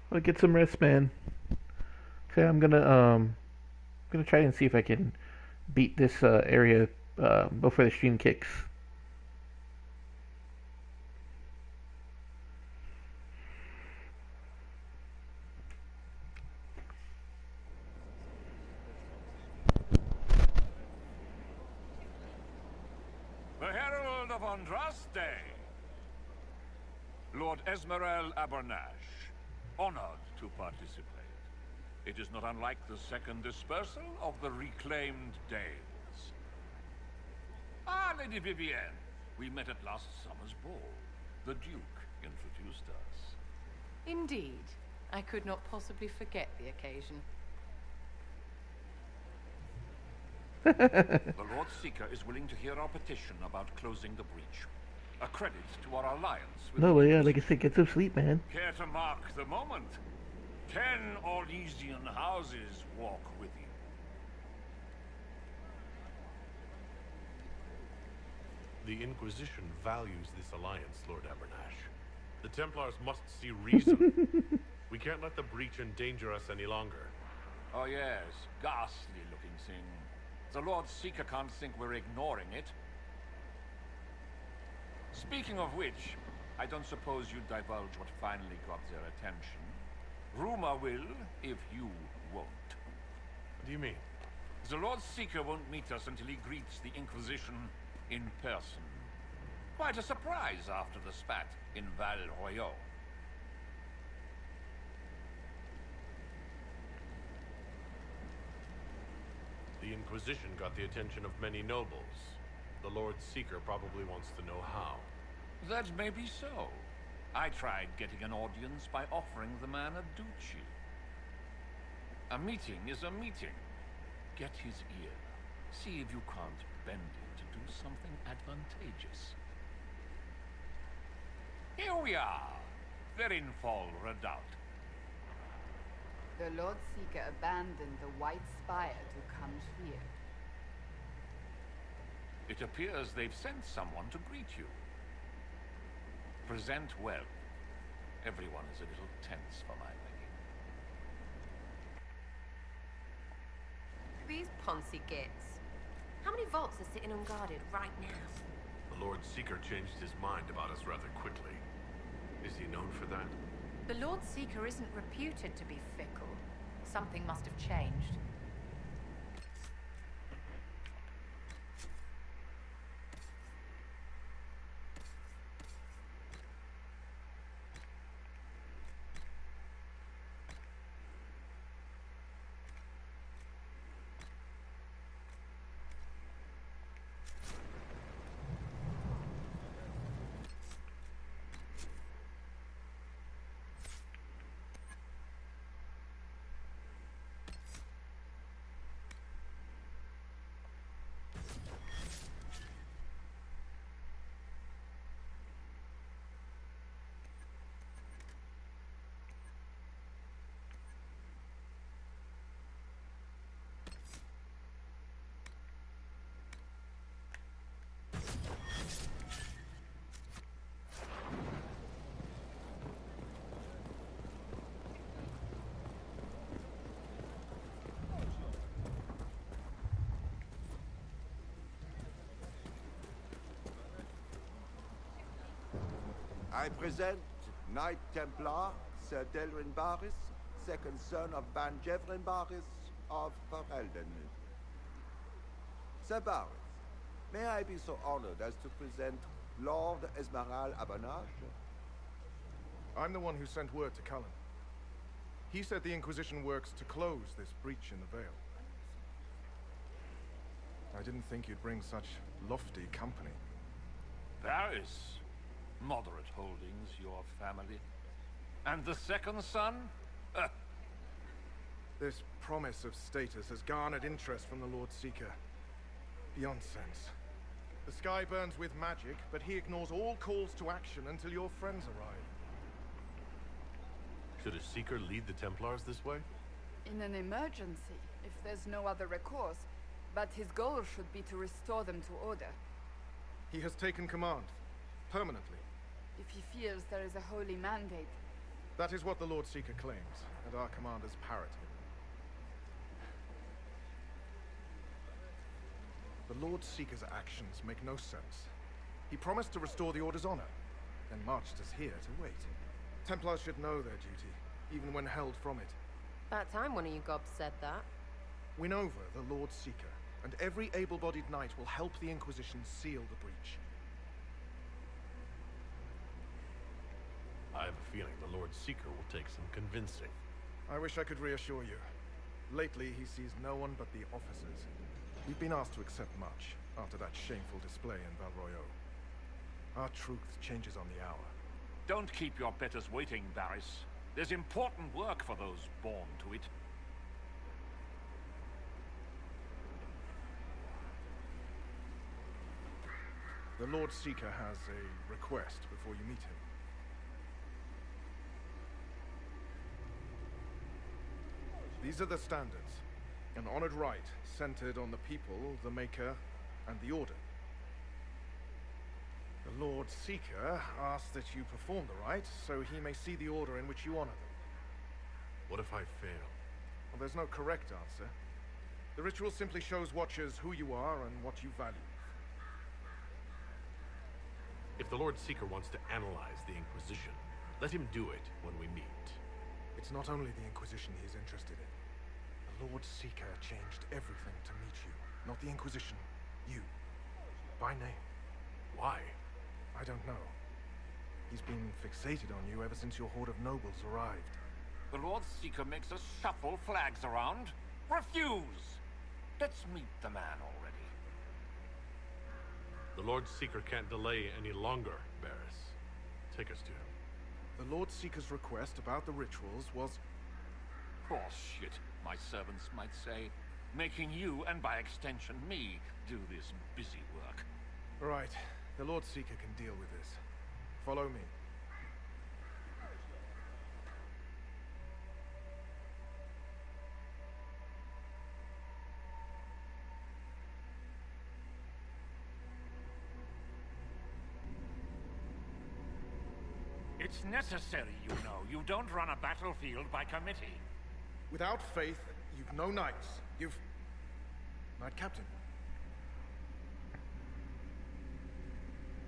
Well, get some rest, man. So I'm gonna try and see if I can beat this area before the stream kicks. The Herald of Andraste. Lord Esmerel Abernash, honored to participate. It is not unlike the second dispersal of the reclaimed Dales. Ah, Lady Vivienne, we met at last summer's ball. The Duke introduced us. Indeed. I could not possibly forget the occasion. The Lord Seeker is willing to hear our petition about closing the breach. A credit to our alliance with No, well, yeah, like I said, get some sleep, man. Care to mark the moment? 10 Orlesian houses walk with you. The Inquisition values this alliance, Lord Abernash. The Templars must see reason. We can't let the breach endanger us any longer. Oh yes, ghastly looking thing. The Lord Seeker can't think we're ignoring it. Speaking of which, I don't suppose you divulge what finally got their attention. Rumor will, if you won't. What do you mean? The Lord Seeker won't meet us until he greets the Inquisition in person. Quite a surprise after the spat in Val Royeaux. The Inquisition got the attention of many nobles. The Lord Seeker probably wants to know how. That may be so. I tried getting an audience by offering the man a duchy. A meeting is a meeting. Get his ear. See if you can't bend it to do something advantageous. Here we are. Verinfol Redoubt. The Lord Seeker abandoned the White Spire to come here. It appears they've sent someone to greet you. Present well. Everyone is a little tense for my liking. These Ponzi gits. How many vaults are sitting unguarded right now? The Lord Seeker changed his mind about us rather quickly. Is he known for that? The Lord Seeker isn't reputed to be fickle. Something must have changed. I present Knight Templar Sir Delrin Barris, second son of Ban Jevrin Barris of Ferelden. Sir Barris, may I be so honored as to present Lord Esmeralda Abernage? I'm the one who sent word to Cullen. He said the Inquisition works to close this breach in the Veil. I didn't think you'd bring such lofty company. Barris. Moderate holdings, your family. And the second son? This promise of status has garnered interest from the Lord Seeker. Beyond sense. The sky burns with magic, but he ignores all calls to action until your friends arrive. Should a Seeker lead the Templars this way? In an emergency, if there's no other recourse. But his goal should be to restore them to order. He has taken command. Permanently. If he feels there is a holy mandate. That is what the Lord Seeker claims, and our commanders parrot him. The Lord Seeker's actions make no sense. He promised to restore the Order's honor, then marched us here to wait. Templars should know their duty, even when held from it. About time one of you gobs said that. Win over the Lord Seeker, and every able-bodied knight will help the Inquisition seal the breach. I have a feeling the Lord Seeker will take some convincing. I wish I could reassure you. Lately, he sees no one but the officers. We've been asked to accept much after that shameful display in Val Royeaux. Our truth changes on the hour. Don't keep your betters waiting, Barris. There's important work for those born to it. The Lord Seeker has a request before you meet him. These are the standards. An honored right, centered on the people, the Maker, and the Order. The Lord Seeker asks that you perform the rite, so he may see the order in which you honor them. What if I fail? Well, there's no correct answer. The ritual simply shows Watchers who you are and what you value. If the Lord Seeker wants to analyze the Inquisition, let him do it when we meet. It's not only the Inquisition he is interested in. The Lord Seeker changed everything to meet you. Not the Inquisition. You. By name. Why? I don't know. He's been fixated on you ever since your horde of nobles arrived. The Lord Seeker makes us shuffle flags around. Refuse! Let's meet the man already. The Lord Seeker can't delay any longer, Barris. Take us to him. The Lord Seeker's request about the rituals was... Bullshit, my servants might say. Making you, and by extension me, do this busy work. Right. The Lord Seeker can deal with this. Follow me. It's necessary, you know. You don't run a battlefield by committee. Without faith, you've no knights. You've... Knight Captain.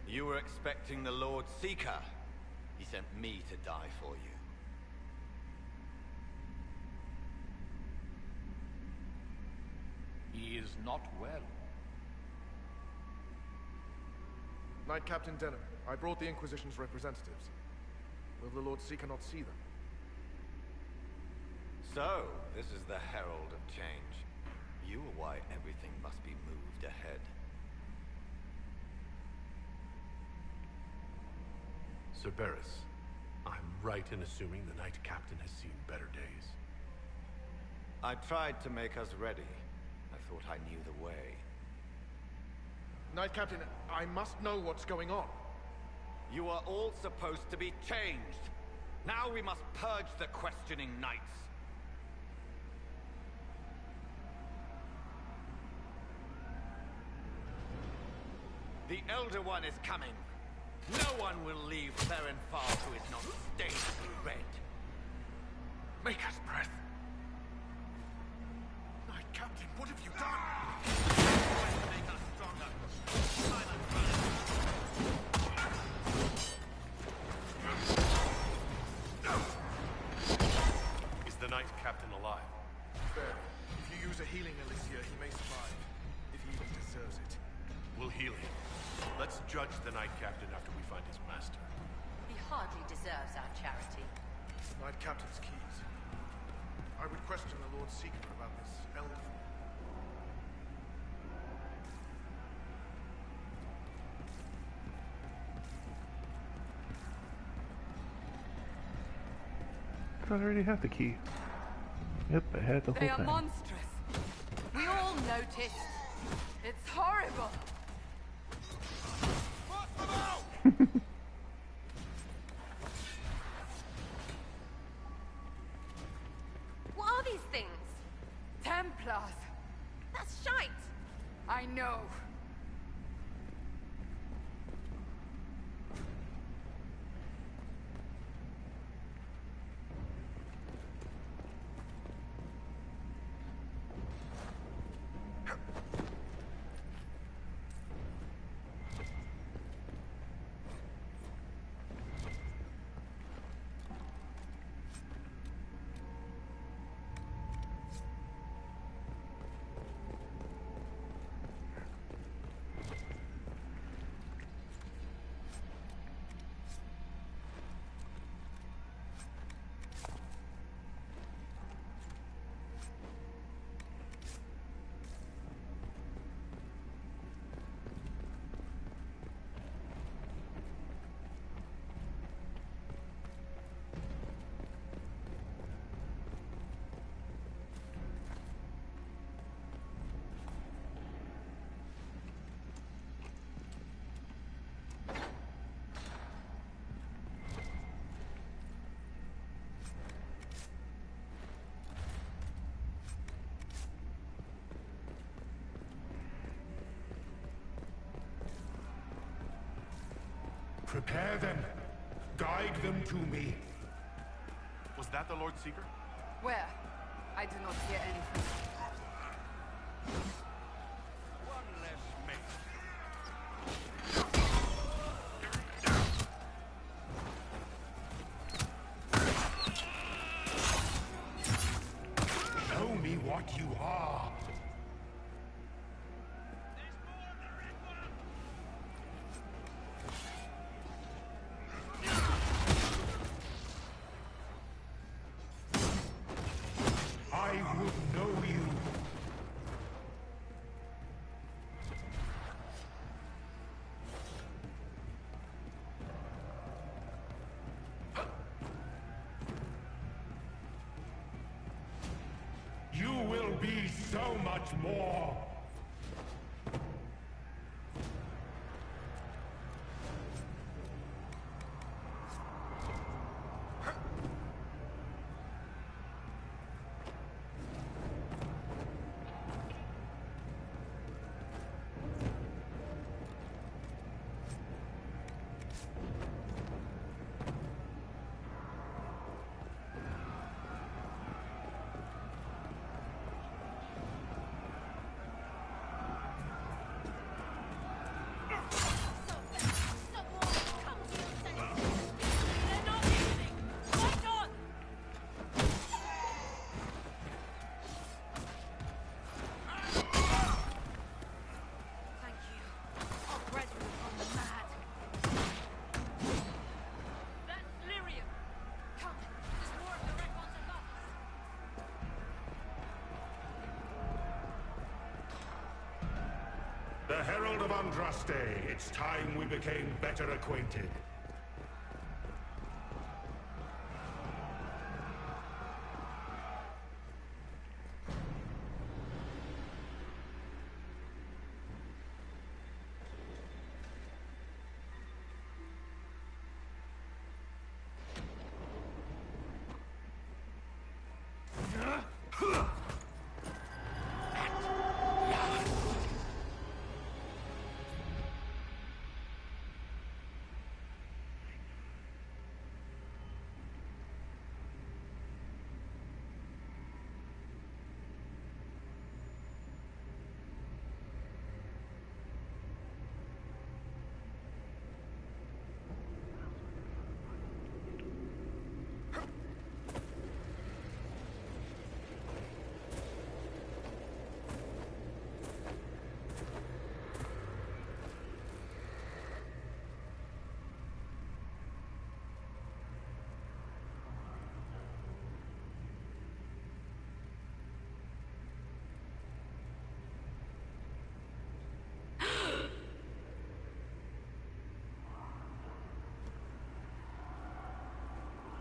You were expecting the Lord Seeker. He sent me to die for you. He is not well. Knight Captain Denham, I brought the Inquisition's representatives. Will the Lord Seeker not see them? So, this is the herald of change. You are why everything must be moved ahead. Sir Barris, I'm right in assuming the Knight Captain has seen better days. I tried to make us ready. I thought I knew the way. Knight Captain, I must know what's going on. You are all supposed to be changed. Now we must purge the questioning knights. The Elder One is coming. No one will leave Therenfal who is not stained red. Make us breath. Knight Captain, what have you done? Make us stronger. Silence, healing. Let's judge the Knight Captain after we find his master. He hardly deserves our charity. Knight Captain's keys. I would question the Lord Seeker about this elder. I already have the key. Yep, I had the They whole are time. monstrous. We all noticed. It's horrible. What are these things? Templars. That's shite. I know. Prepare them. Guide them to me. Was that the Lord Seeker? Where? I do not hear anything. One less mate. Show me what you are. I would know you. You will be so much more. The Herald of Andraste, it's time we became better acquainted.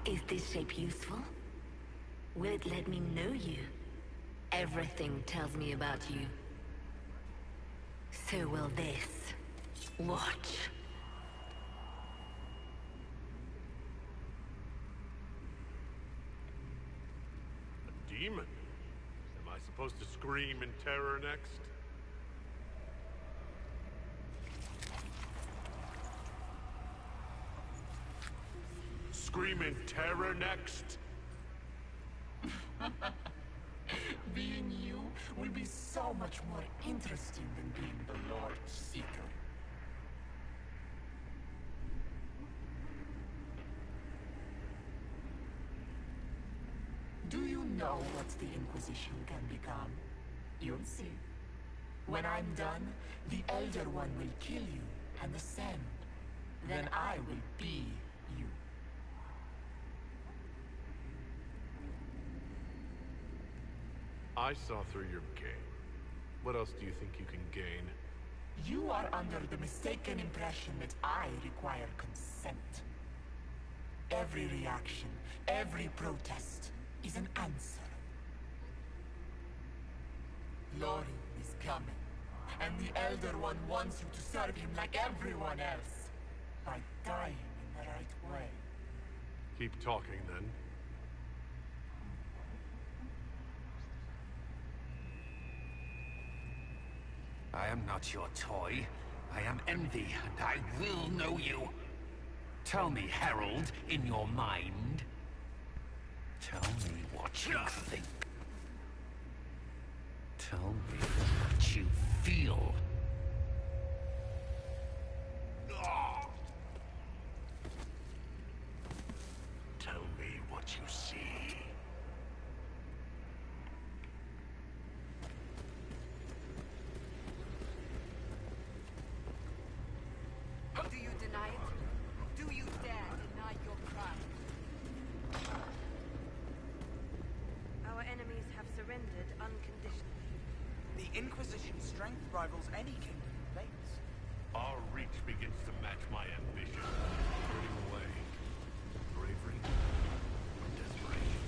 Is this shape useful? Will it let me know you? Everything tells me about you. So will this. Watch. A demon? Am I supposed to scream in terror next? Scream in terror next? Being you will be so much more interesting than being the Lord Seeker. Do you know what the Inquisition can become? You'll see. When I'm done, the Elder One will kill you and ascend. Then I will be you. I saw through your game. What else do you think you can gain? You are under the mistaken impression that I require consent. Every reaction, every protest is an answer. Lori is coming, and the Elder One wants you to serve him like everyone else, by dying in the right way. Keep talking, then. I am not your toy. I am Envy, and I will know you. Tell me, Herald, in your mind. Tell me what you think. Tell me what you feel. Tell me what you see. Do you deny it? Do you dare deny your crime? Our enemies have surrendered unconditionally. The Inquisition's strength rivals any kingdom in place. Our reach begins to match my ambition. Turning away. Bravery or desperation.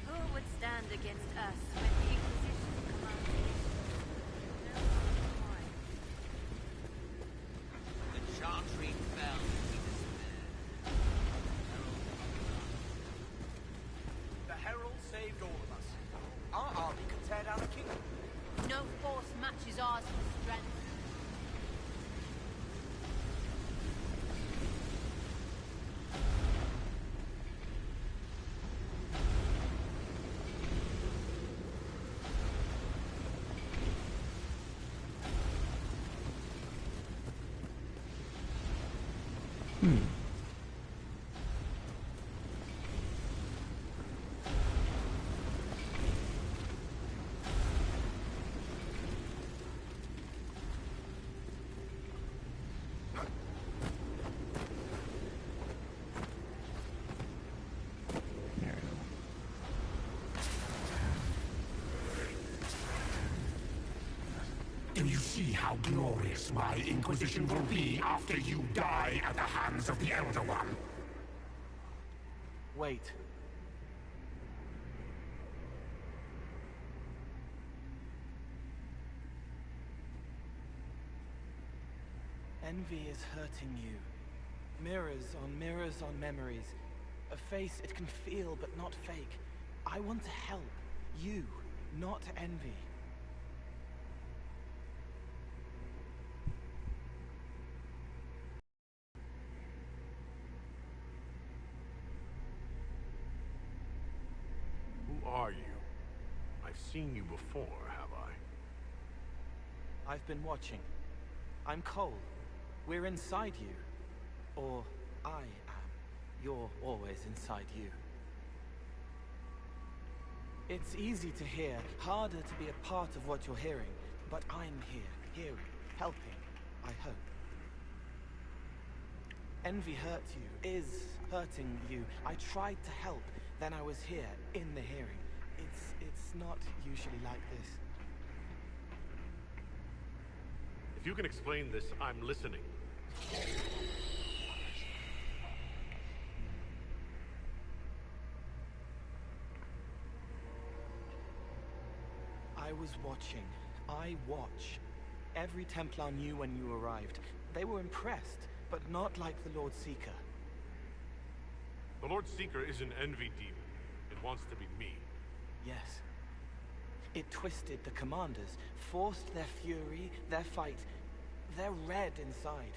Who would stand against us when the Inquisition commands the nation? No one why. The Chantry fell. The Herald saved all of us. Our army could tear down a kingdom. No force matches ours for strength. Do you see how glorious my Inquisition will be after you die at the hands of the Elder One? Wait. Envy is hurting you. Mirrors on memories. A face it can feel but not fake. I want to help. You, not Envy. Who are you? I've seen you before, have I? I've been watching. I'm Cole. We're inside you. Or I am. You're always inside you. It's easy to hear, harder to be a part of what you're hearing, but I'm here, hearing, helping, I hope. Envy hurt you, is hurting you. I tried to help, then I was here, in the hearing. It's It's not usually like this. If you can explain this, I'm listening. I was watching. I watch. Every Templar knew when you arrived. They were impressed, but not like the Lord Seeker. The Lord Seeker is an envy demon. It wants to be me. Yes. It twisted the commanders, forced their fury, their fight. They're red inside.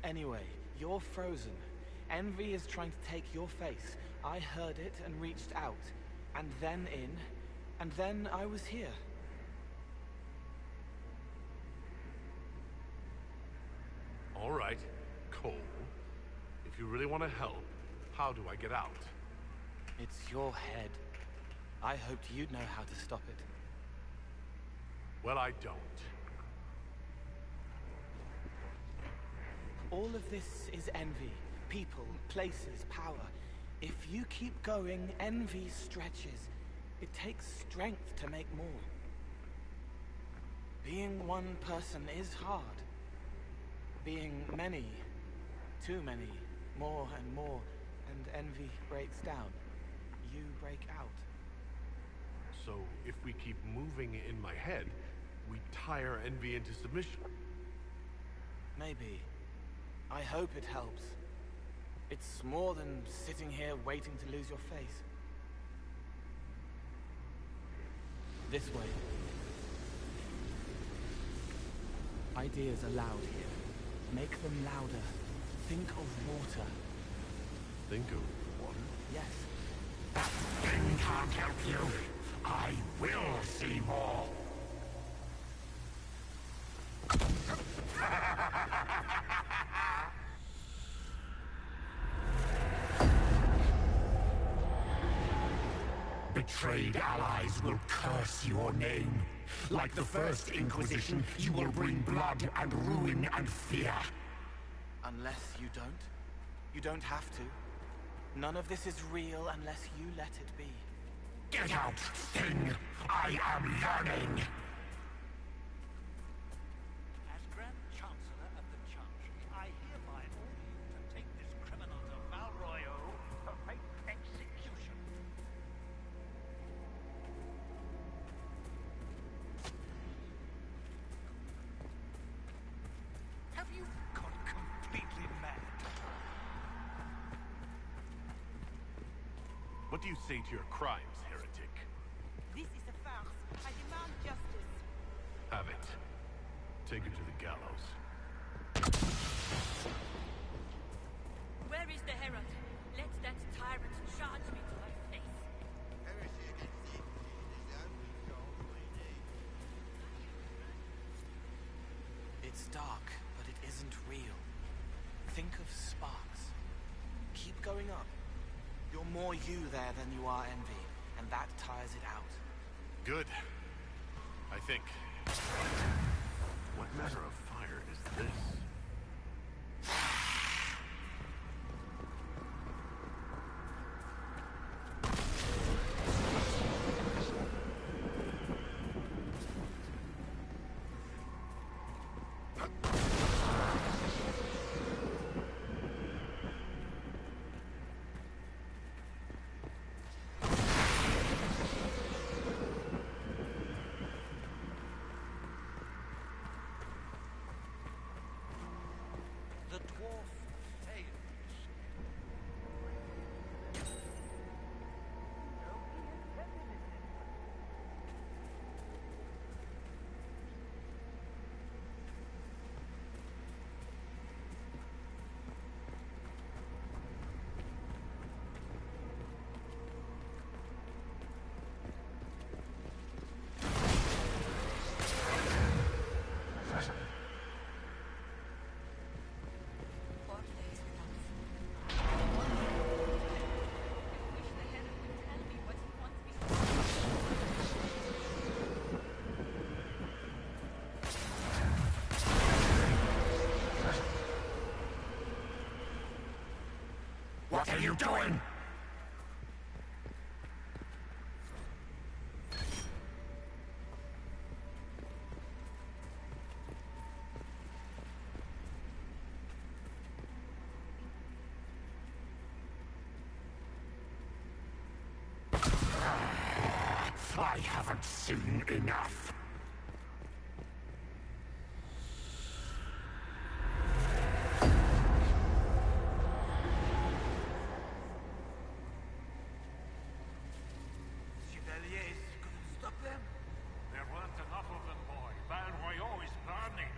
Anyway, you're frozen. Envy is trying to take your face. I heard it and reached out. And then in. And then I was here. All right, Cole. If you really want to help, how do I get out? It's your head. I hoped you'd know how to stop it. Well, I don't. All of this is envy. People, places, power. If you keep going, envy stretches. It takes strength to make more. Being one person is hard. Being many, too many, more and more, and envy breaks down. You break out. So, if we keep moving in my head, we tire envy into submission. Maybe. I hope it helps. It's more than sitting here waiting to lose your face. This way. Ideas are loud here. Make them louder. Think of water. Think of water? Yes. That thing can't help you. I will see more. Betrayed allies will curse your name. Like the first Inquisition, you will bring blood and ruin and fear. Unless you don't. You don't have to. None of this is real unless you let it be. Get out, thing! I am yearning! As Grand Chancellor of the Church, I hereby order you to take this criminal to Val Royeaux for fake execution. Have you gone completely mad? What do you say to your crimes, heretic? This is a farce. I demand justice. Have it. Take her to the gallows. Where is the herald? Let that tyrant charge me to her face. It's dark, but it isn't real. Think of sparks. Keep going up. You're more you there than you are envy, and that tires it out. Good. I think. What manner of fire is this? The dwarf fails. What are you doing? I haven't seen enough. Chevaliers couldn't stop them? There weren't enough of them, boy. Val Royaux is burning.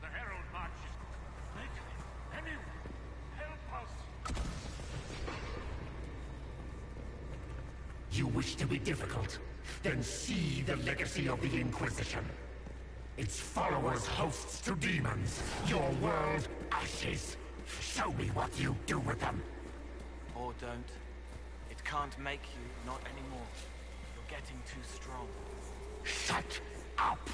The Herald March is... Anyone, help us! You wish to be difficult? Then see the legacy of the Inquisition. Its followers hosts to demons, your world ashes. Show me what you do with them. Or don't. It can't make you, not anymore. You're getting too strong. Shut up!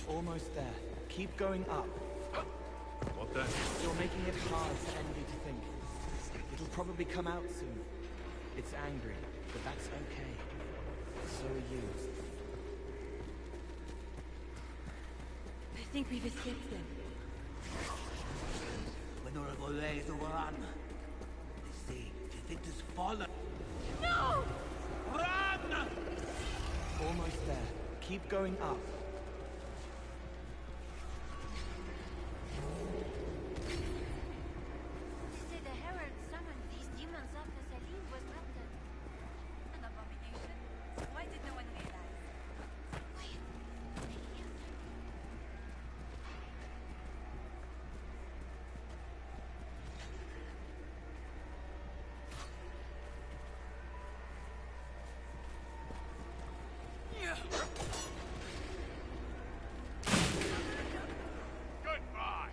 Almost there. Keep going up. What then? You're making it hard for envy to think. It'll probably come out soon. It's angry, but that's okay. So are you. I think we've escaped them. When our relay is overrun, they say, do you think this fallen? No! Run! Almost there. Keep going up. Say the Herald summoned these demons after Celine was melted. An abomination? Why did no one realize? Wait, they hear them. Goodbye!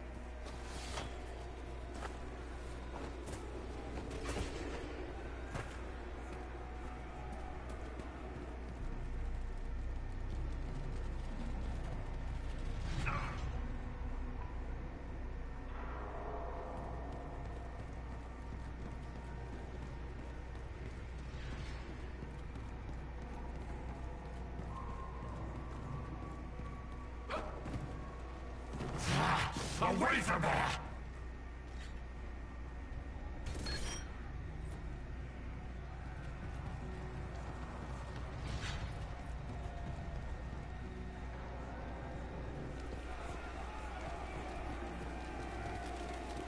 Away from there!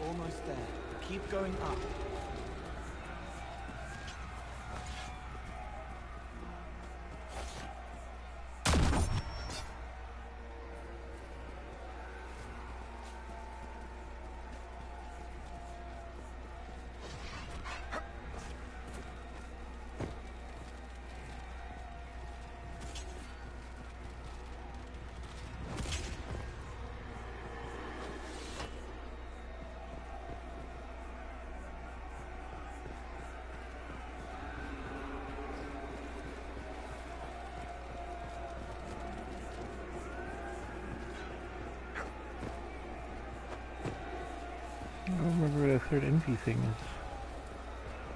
Almost there. Keep going up. I don't remember where the third envy thing is.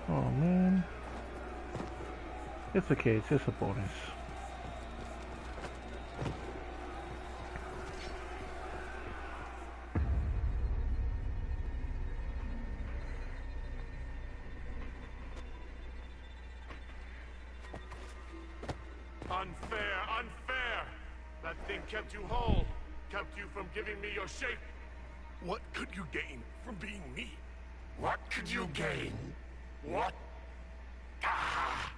Oh man. It's okay, it's just a bonus. Unfair, unfair! That thing kept you whole, kept you from giving me your shape. What could you gain from being me? What could you gain? What? Ah!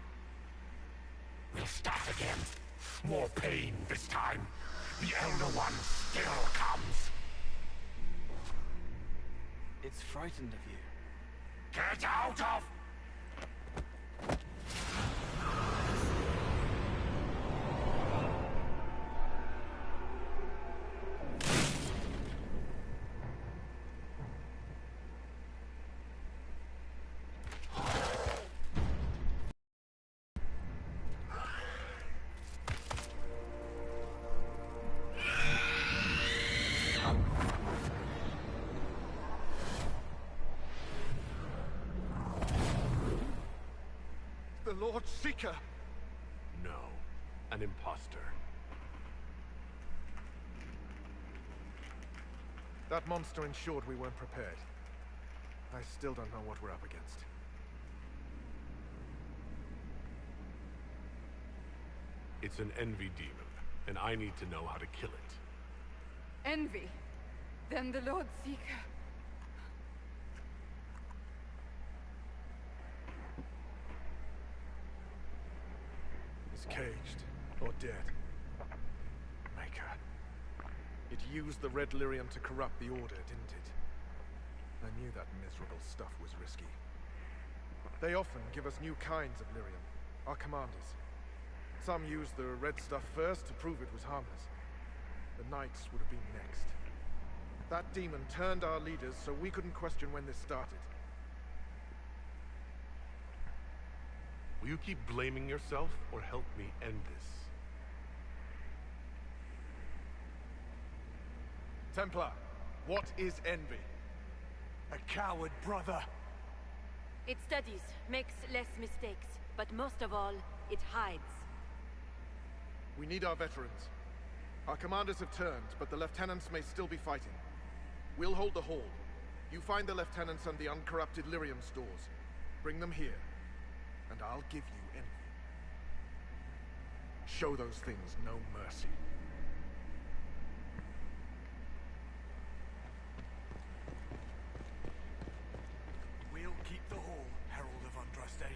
We'll start again. More pain this time. The Elder One still comes. It's frightened of you. Get out of... The Lord Seeker! No, an imposter. That monster ensured we weren't prepared. I still don't know what we're up against. It's an envy demon, and I need to know how to kill it. Envy? Then the Lord Seeker. He's caged, or dead. Maker. It used the Red Lyrium to corrupt the Order, didn't it? I knew that miserable stuff was risky. They often give us new kinds of lyrium, our commanders. Some used the red stuff first to prove it was harmless. The Knights would have been next. That demon turned our leaders so we couldn't question when this started. Will you keep blaming yourself, or help me end this? Templar, what is envy? A coward, brother. It studies, makes less mistakes, but most of all, it hides. We need our veterans. Our commanders have turned, but the lieutenants may still be fighting. We'll hold the hall. You find the lieutenants and the uncorrupted lyrium stores. Bring them here, and I'll give you envy. Show those things no mercy. We'll keep the hall, Herald of Andraste.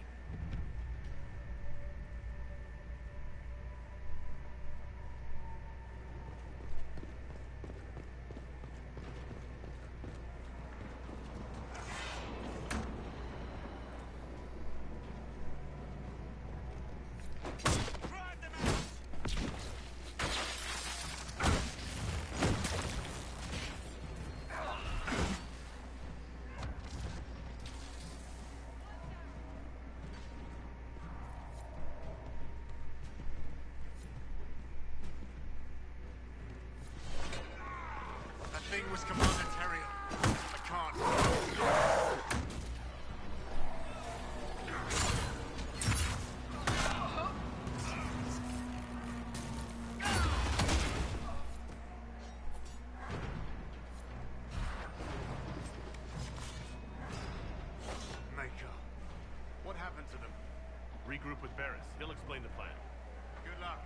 Thing was Commander Terrier. I can't. Maker. What happened to them? Regroup with Barris. He'll explain the plan. Good luck.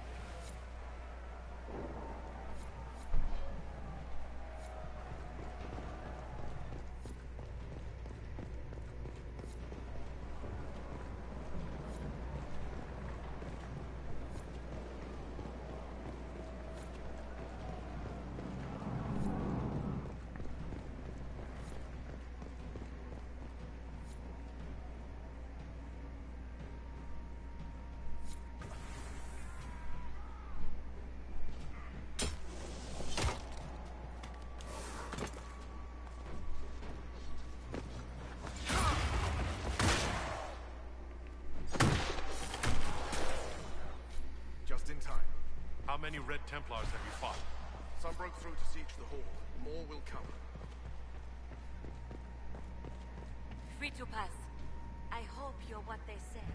Just in time. How many Red Templars have you fought? Some broke through to siege the hall. More will come. Free to pass. I hope you're what they say.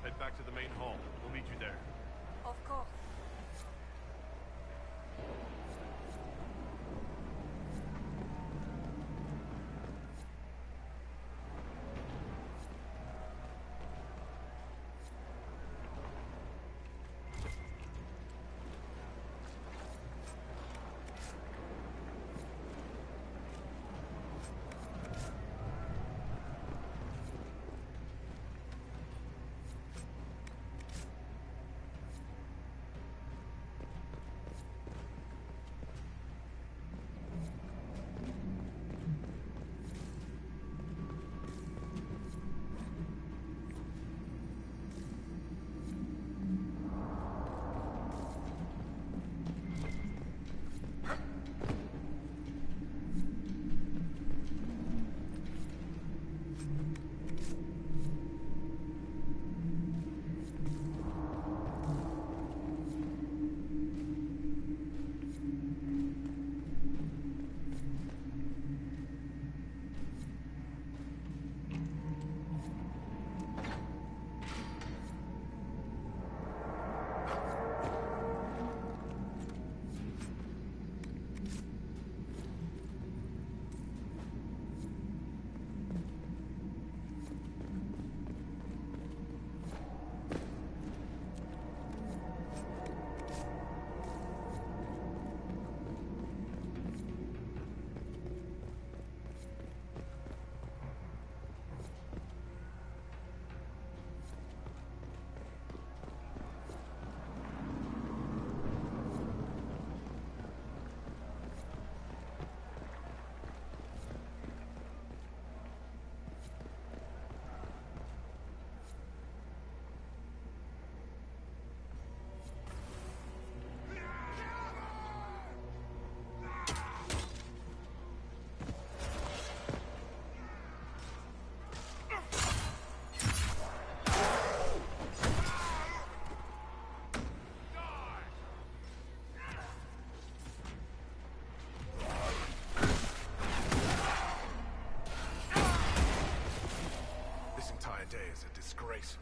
Head back to the main hall. We'll meet you there. Of course. Day is a disgrace.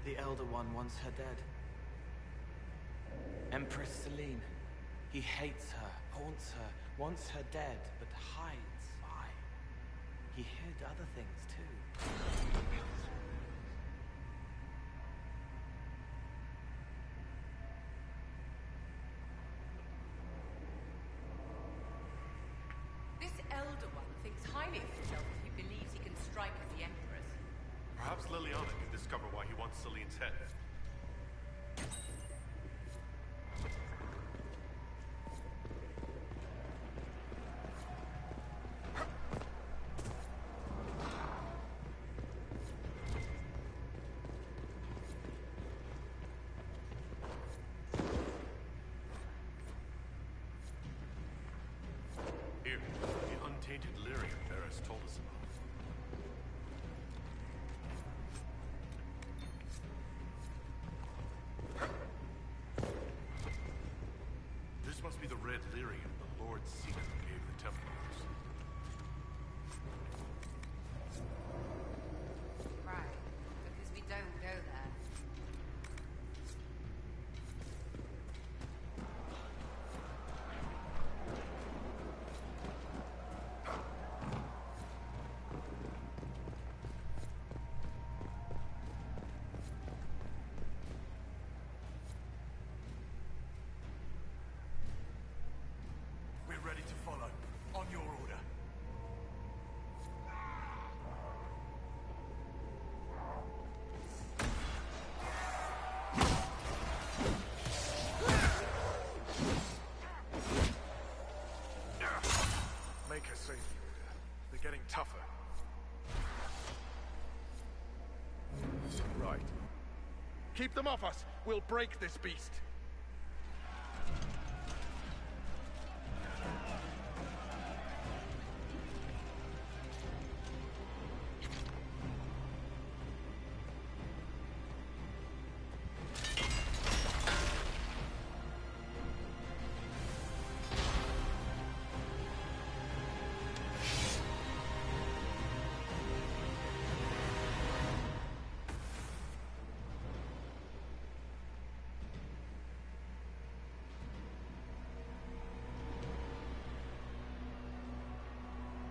The Elder One wants her dead. Empress Celine. He hates her, haunts her, wants her dead, but hides. Why? He hid other things too. This Elder One thinks highly of himself if he believes he can strike at the Empress. Perhaps Liliana can discover why he wants Celine's head. Here, the untainted lyrium Varys told us about. This must be the red lyrium the Lord Seeker gave the Templars. Right, because we don't go there. Keep them off us. We'll break this beast.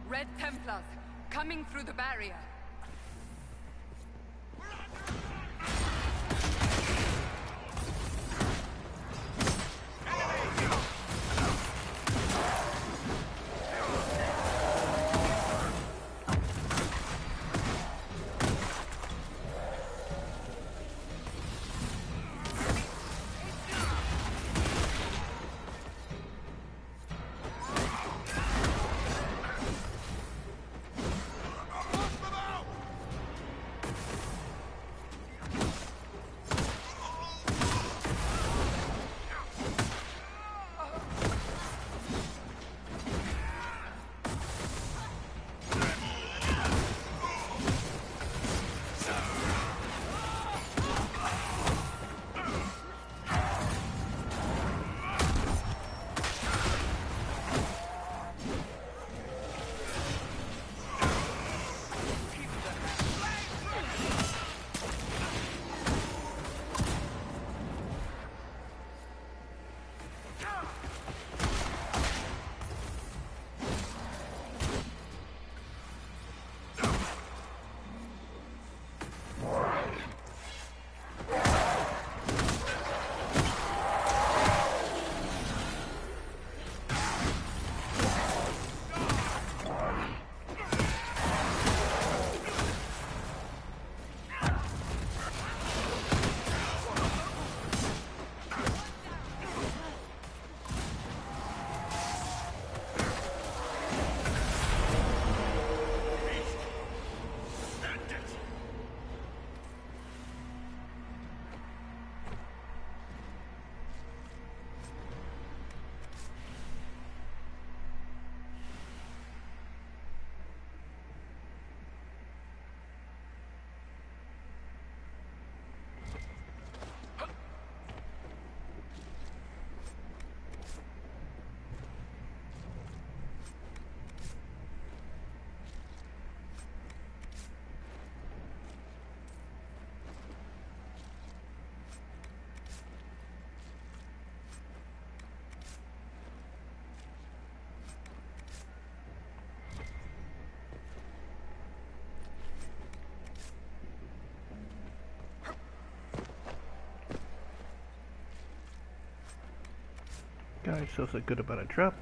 Red Templars, coming through the barrier. Guys, so good about our traps.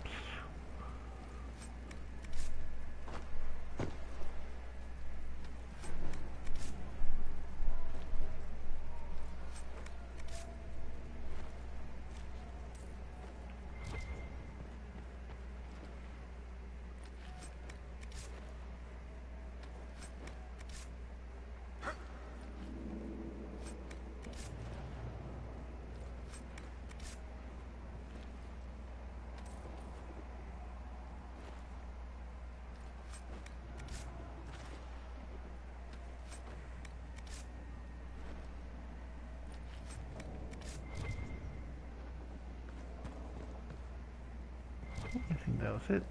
I think that was it.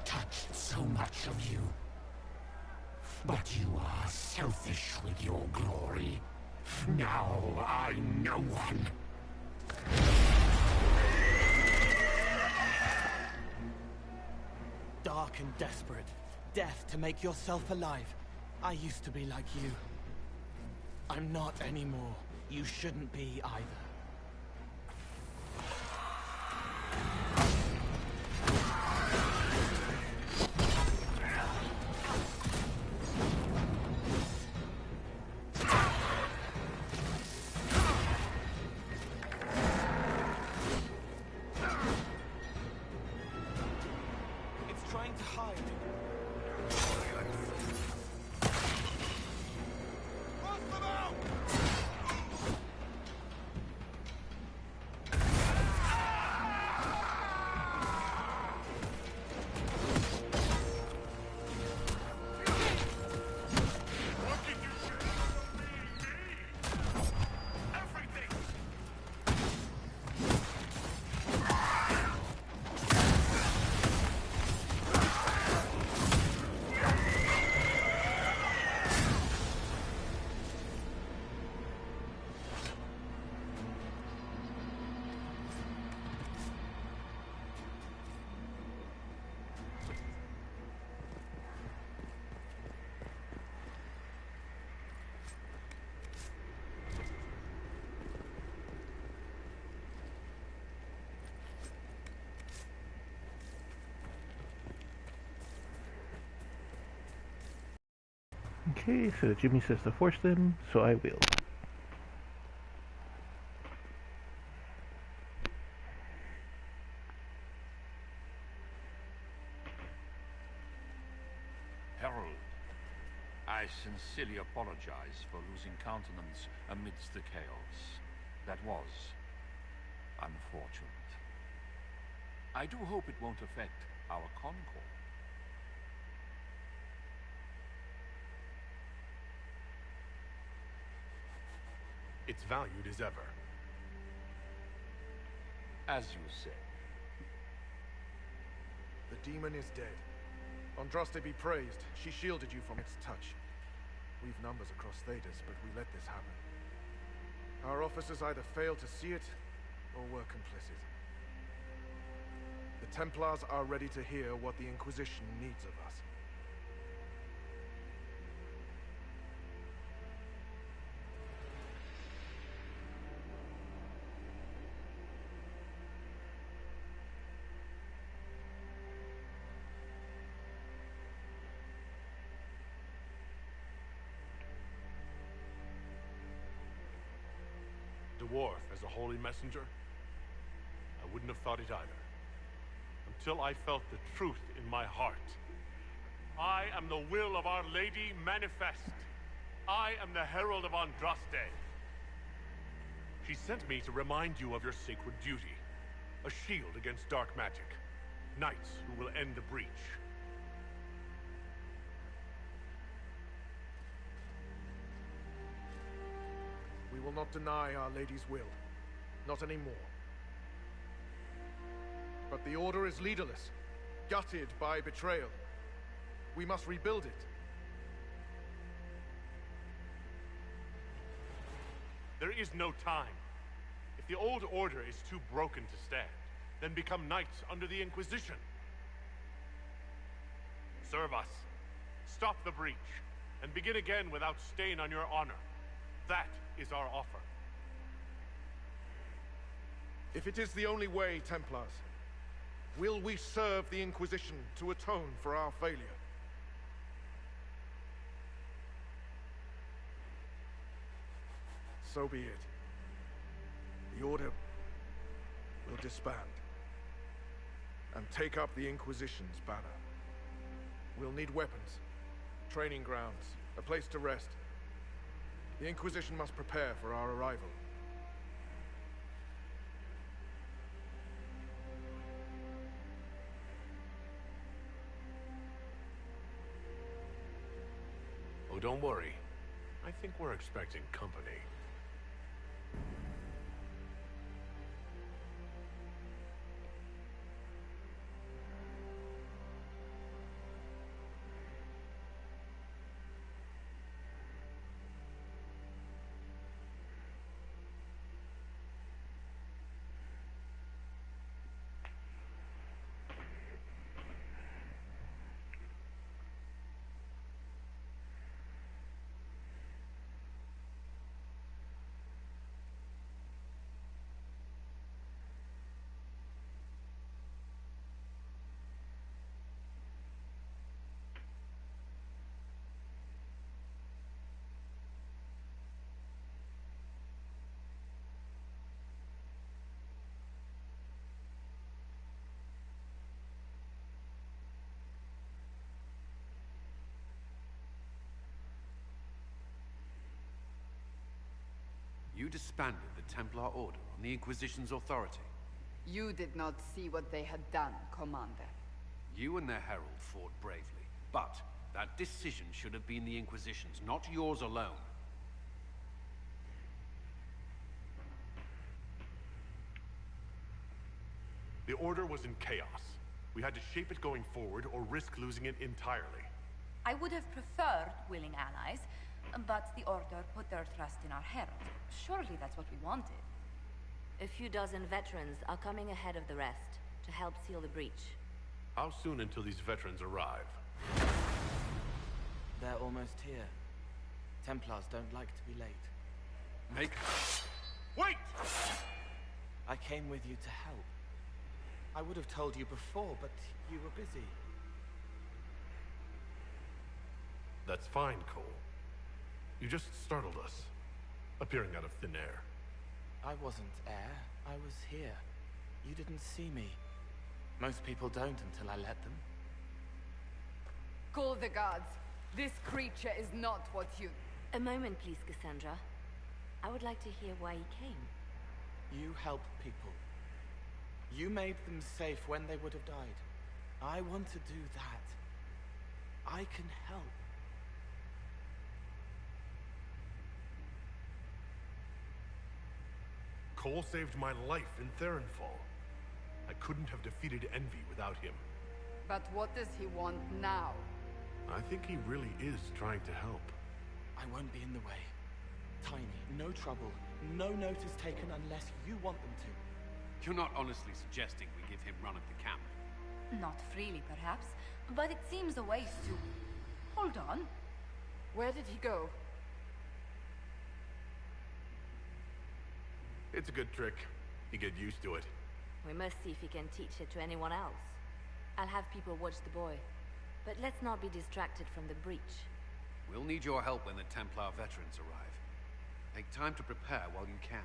Touched so much of you. But you are selfish with your glory. Now I'm no one. Dark and desperate. Death to make yourself alive. I used to be like you. I'm not anymore. You shouldn't be either. It's trying to hide. Okay, so Jimmy says to force them, so I will. Harold, I sincerely apologize for losing countenance amidst the chaos. That was unfortunate. I do hope it won't affect our concord. It's valued as ever. As you say. The demon is dead. Andraste be praised. She shielded you from its touch. We've numbers across Thedas, but we let this happen. Our officers either failed to see it, or were complicit. The Templars are ready to hear what the Inquisition needs of us. Dwarf as a holy messenger? I wouldn't have thought it either. Until I felt the truth in my heart. I am the will of Our Lady manifest. I am the herald of Andraste. She sent me to remind you of your sacred duty. A shield against dark magic. Knights who will end the breach. We will not deny Our Lady's will. Not anymore. But the Order is leaderless, gutted by betrayal. We must rebuild it. There is no time. If the old order is too broken to stand, then become knights under the Inquisition. Serve us. Stop the breach, and begin again without stain on your honor. That is our offer. If it is the only way, Templars, will we serve the Inquisition to atone for our failure? So be it. The Order will disband and take up the Inquisition's banner. We'll need weapons, training grounds, a place to rest. The Inquisition must prepare for our arrival. Oh, don't worry. I think we're expecting company. You disbanded the Templar Order on the Inquisition's authority. You did not see what they had done, Commander. You and the Herald fought bravely, but that decision should have been the Inquisition's, not yours alone. The Order was in chaos. We had to shape it going forward or risk losing it entirely. I would have preferred willing allies, but the Order put their trust in our Herald. Surely that's what we wanted. A few dozen veterans are coming ahead of the rest to help seal the breach. How soon until these veterans arrive? They're almost here. Templars don't like to be late. Make... Wait! I came with you to help. I would have told you before, but you were busy. That's fine, Cole. You just startled us, appearing out of thin air. I wasn't air. I was here. You didn't see me. Most people don't until I let them. Call the guards. This creature is not what you... A moment, please, Cassandra. I would like to hear why he came. You help people. You made them safe when they would have died. I want to do that. I can help. Cole saved my life in Theronfall. I couldn't have defeated Envy without him. But what does he want now? I think he really is trying to help. I won't be in the way. Tiny, no trouble. No notice taken unless you want them to. You're not honestly suggesting we give him run of the camp? Not freely, perhaps, but it seems a waste to... Hold on. Where did he go? It's a good trick. You get used to it. We must see if he can teach it to anyone else. I'll have people watch the boy. But let's not be distracted from the breach. We'll need your help when the Templar veterans arrive. Take time to prepare while you can.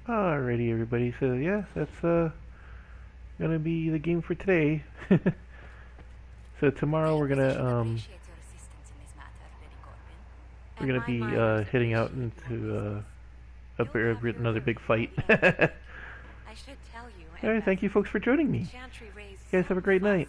Alrighty, everybody. So yeah, that's gonna be the game for today. So tomorrow we're gonna be heading out into another big fight. I should tell you. Alright, thank you folks for joining me. You guys have a great night.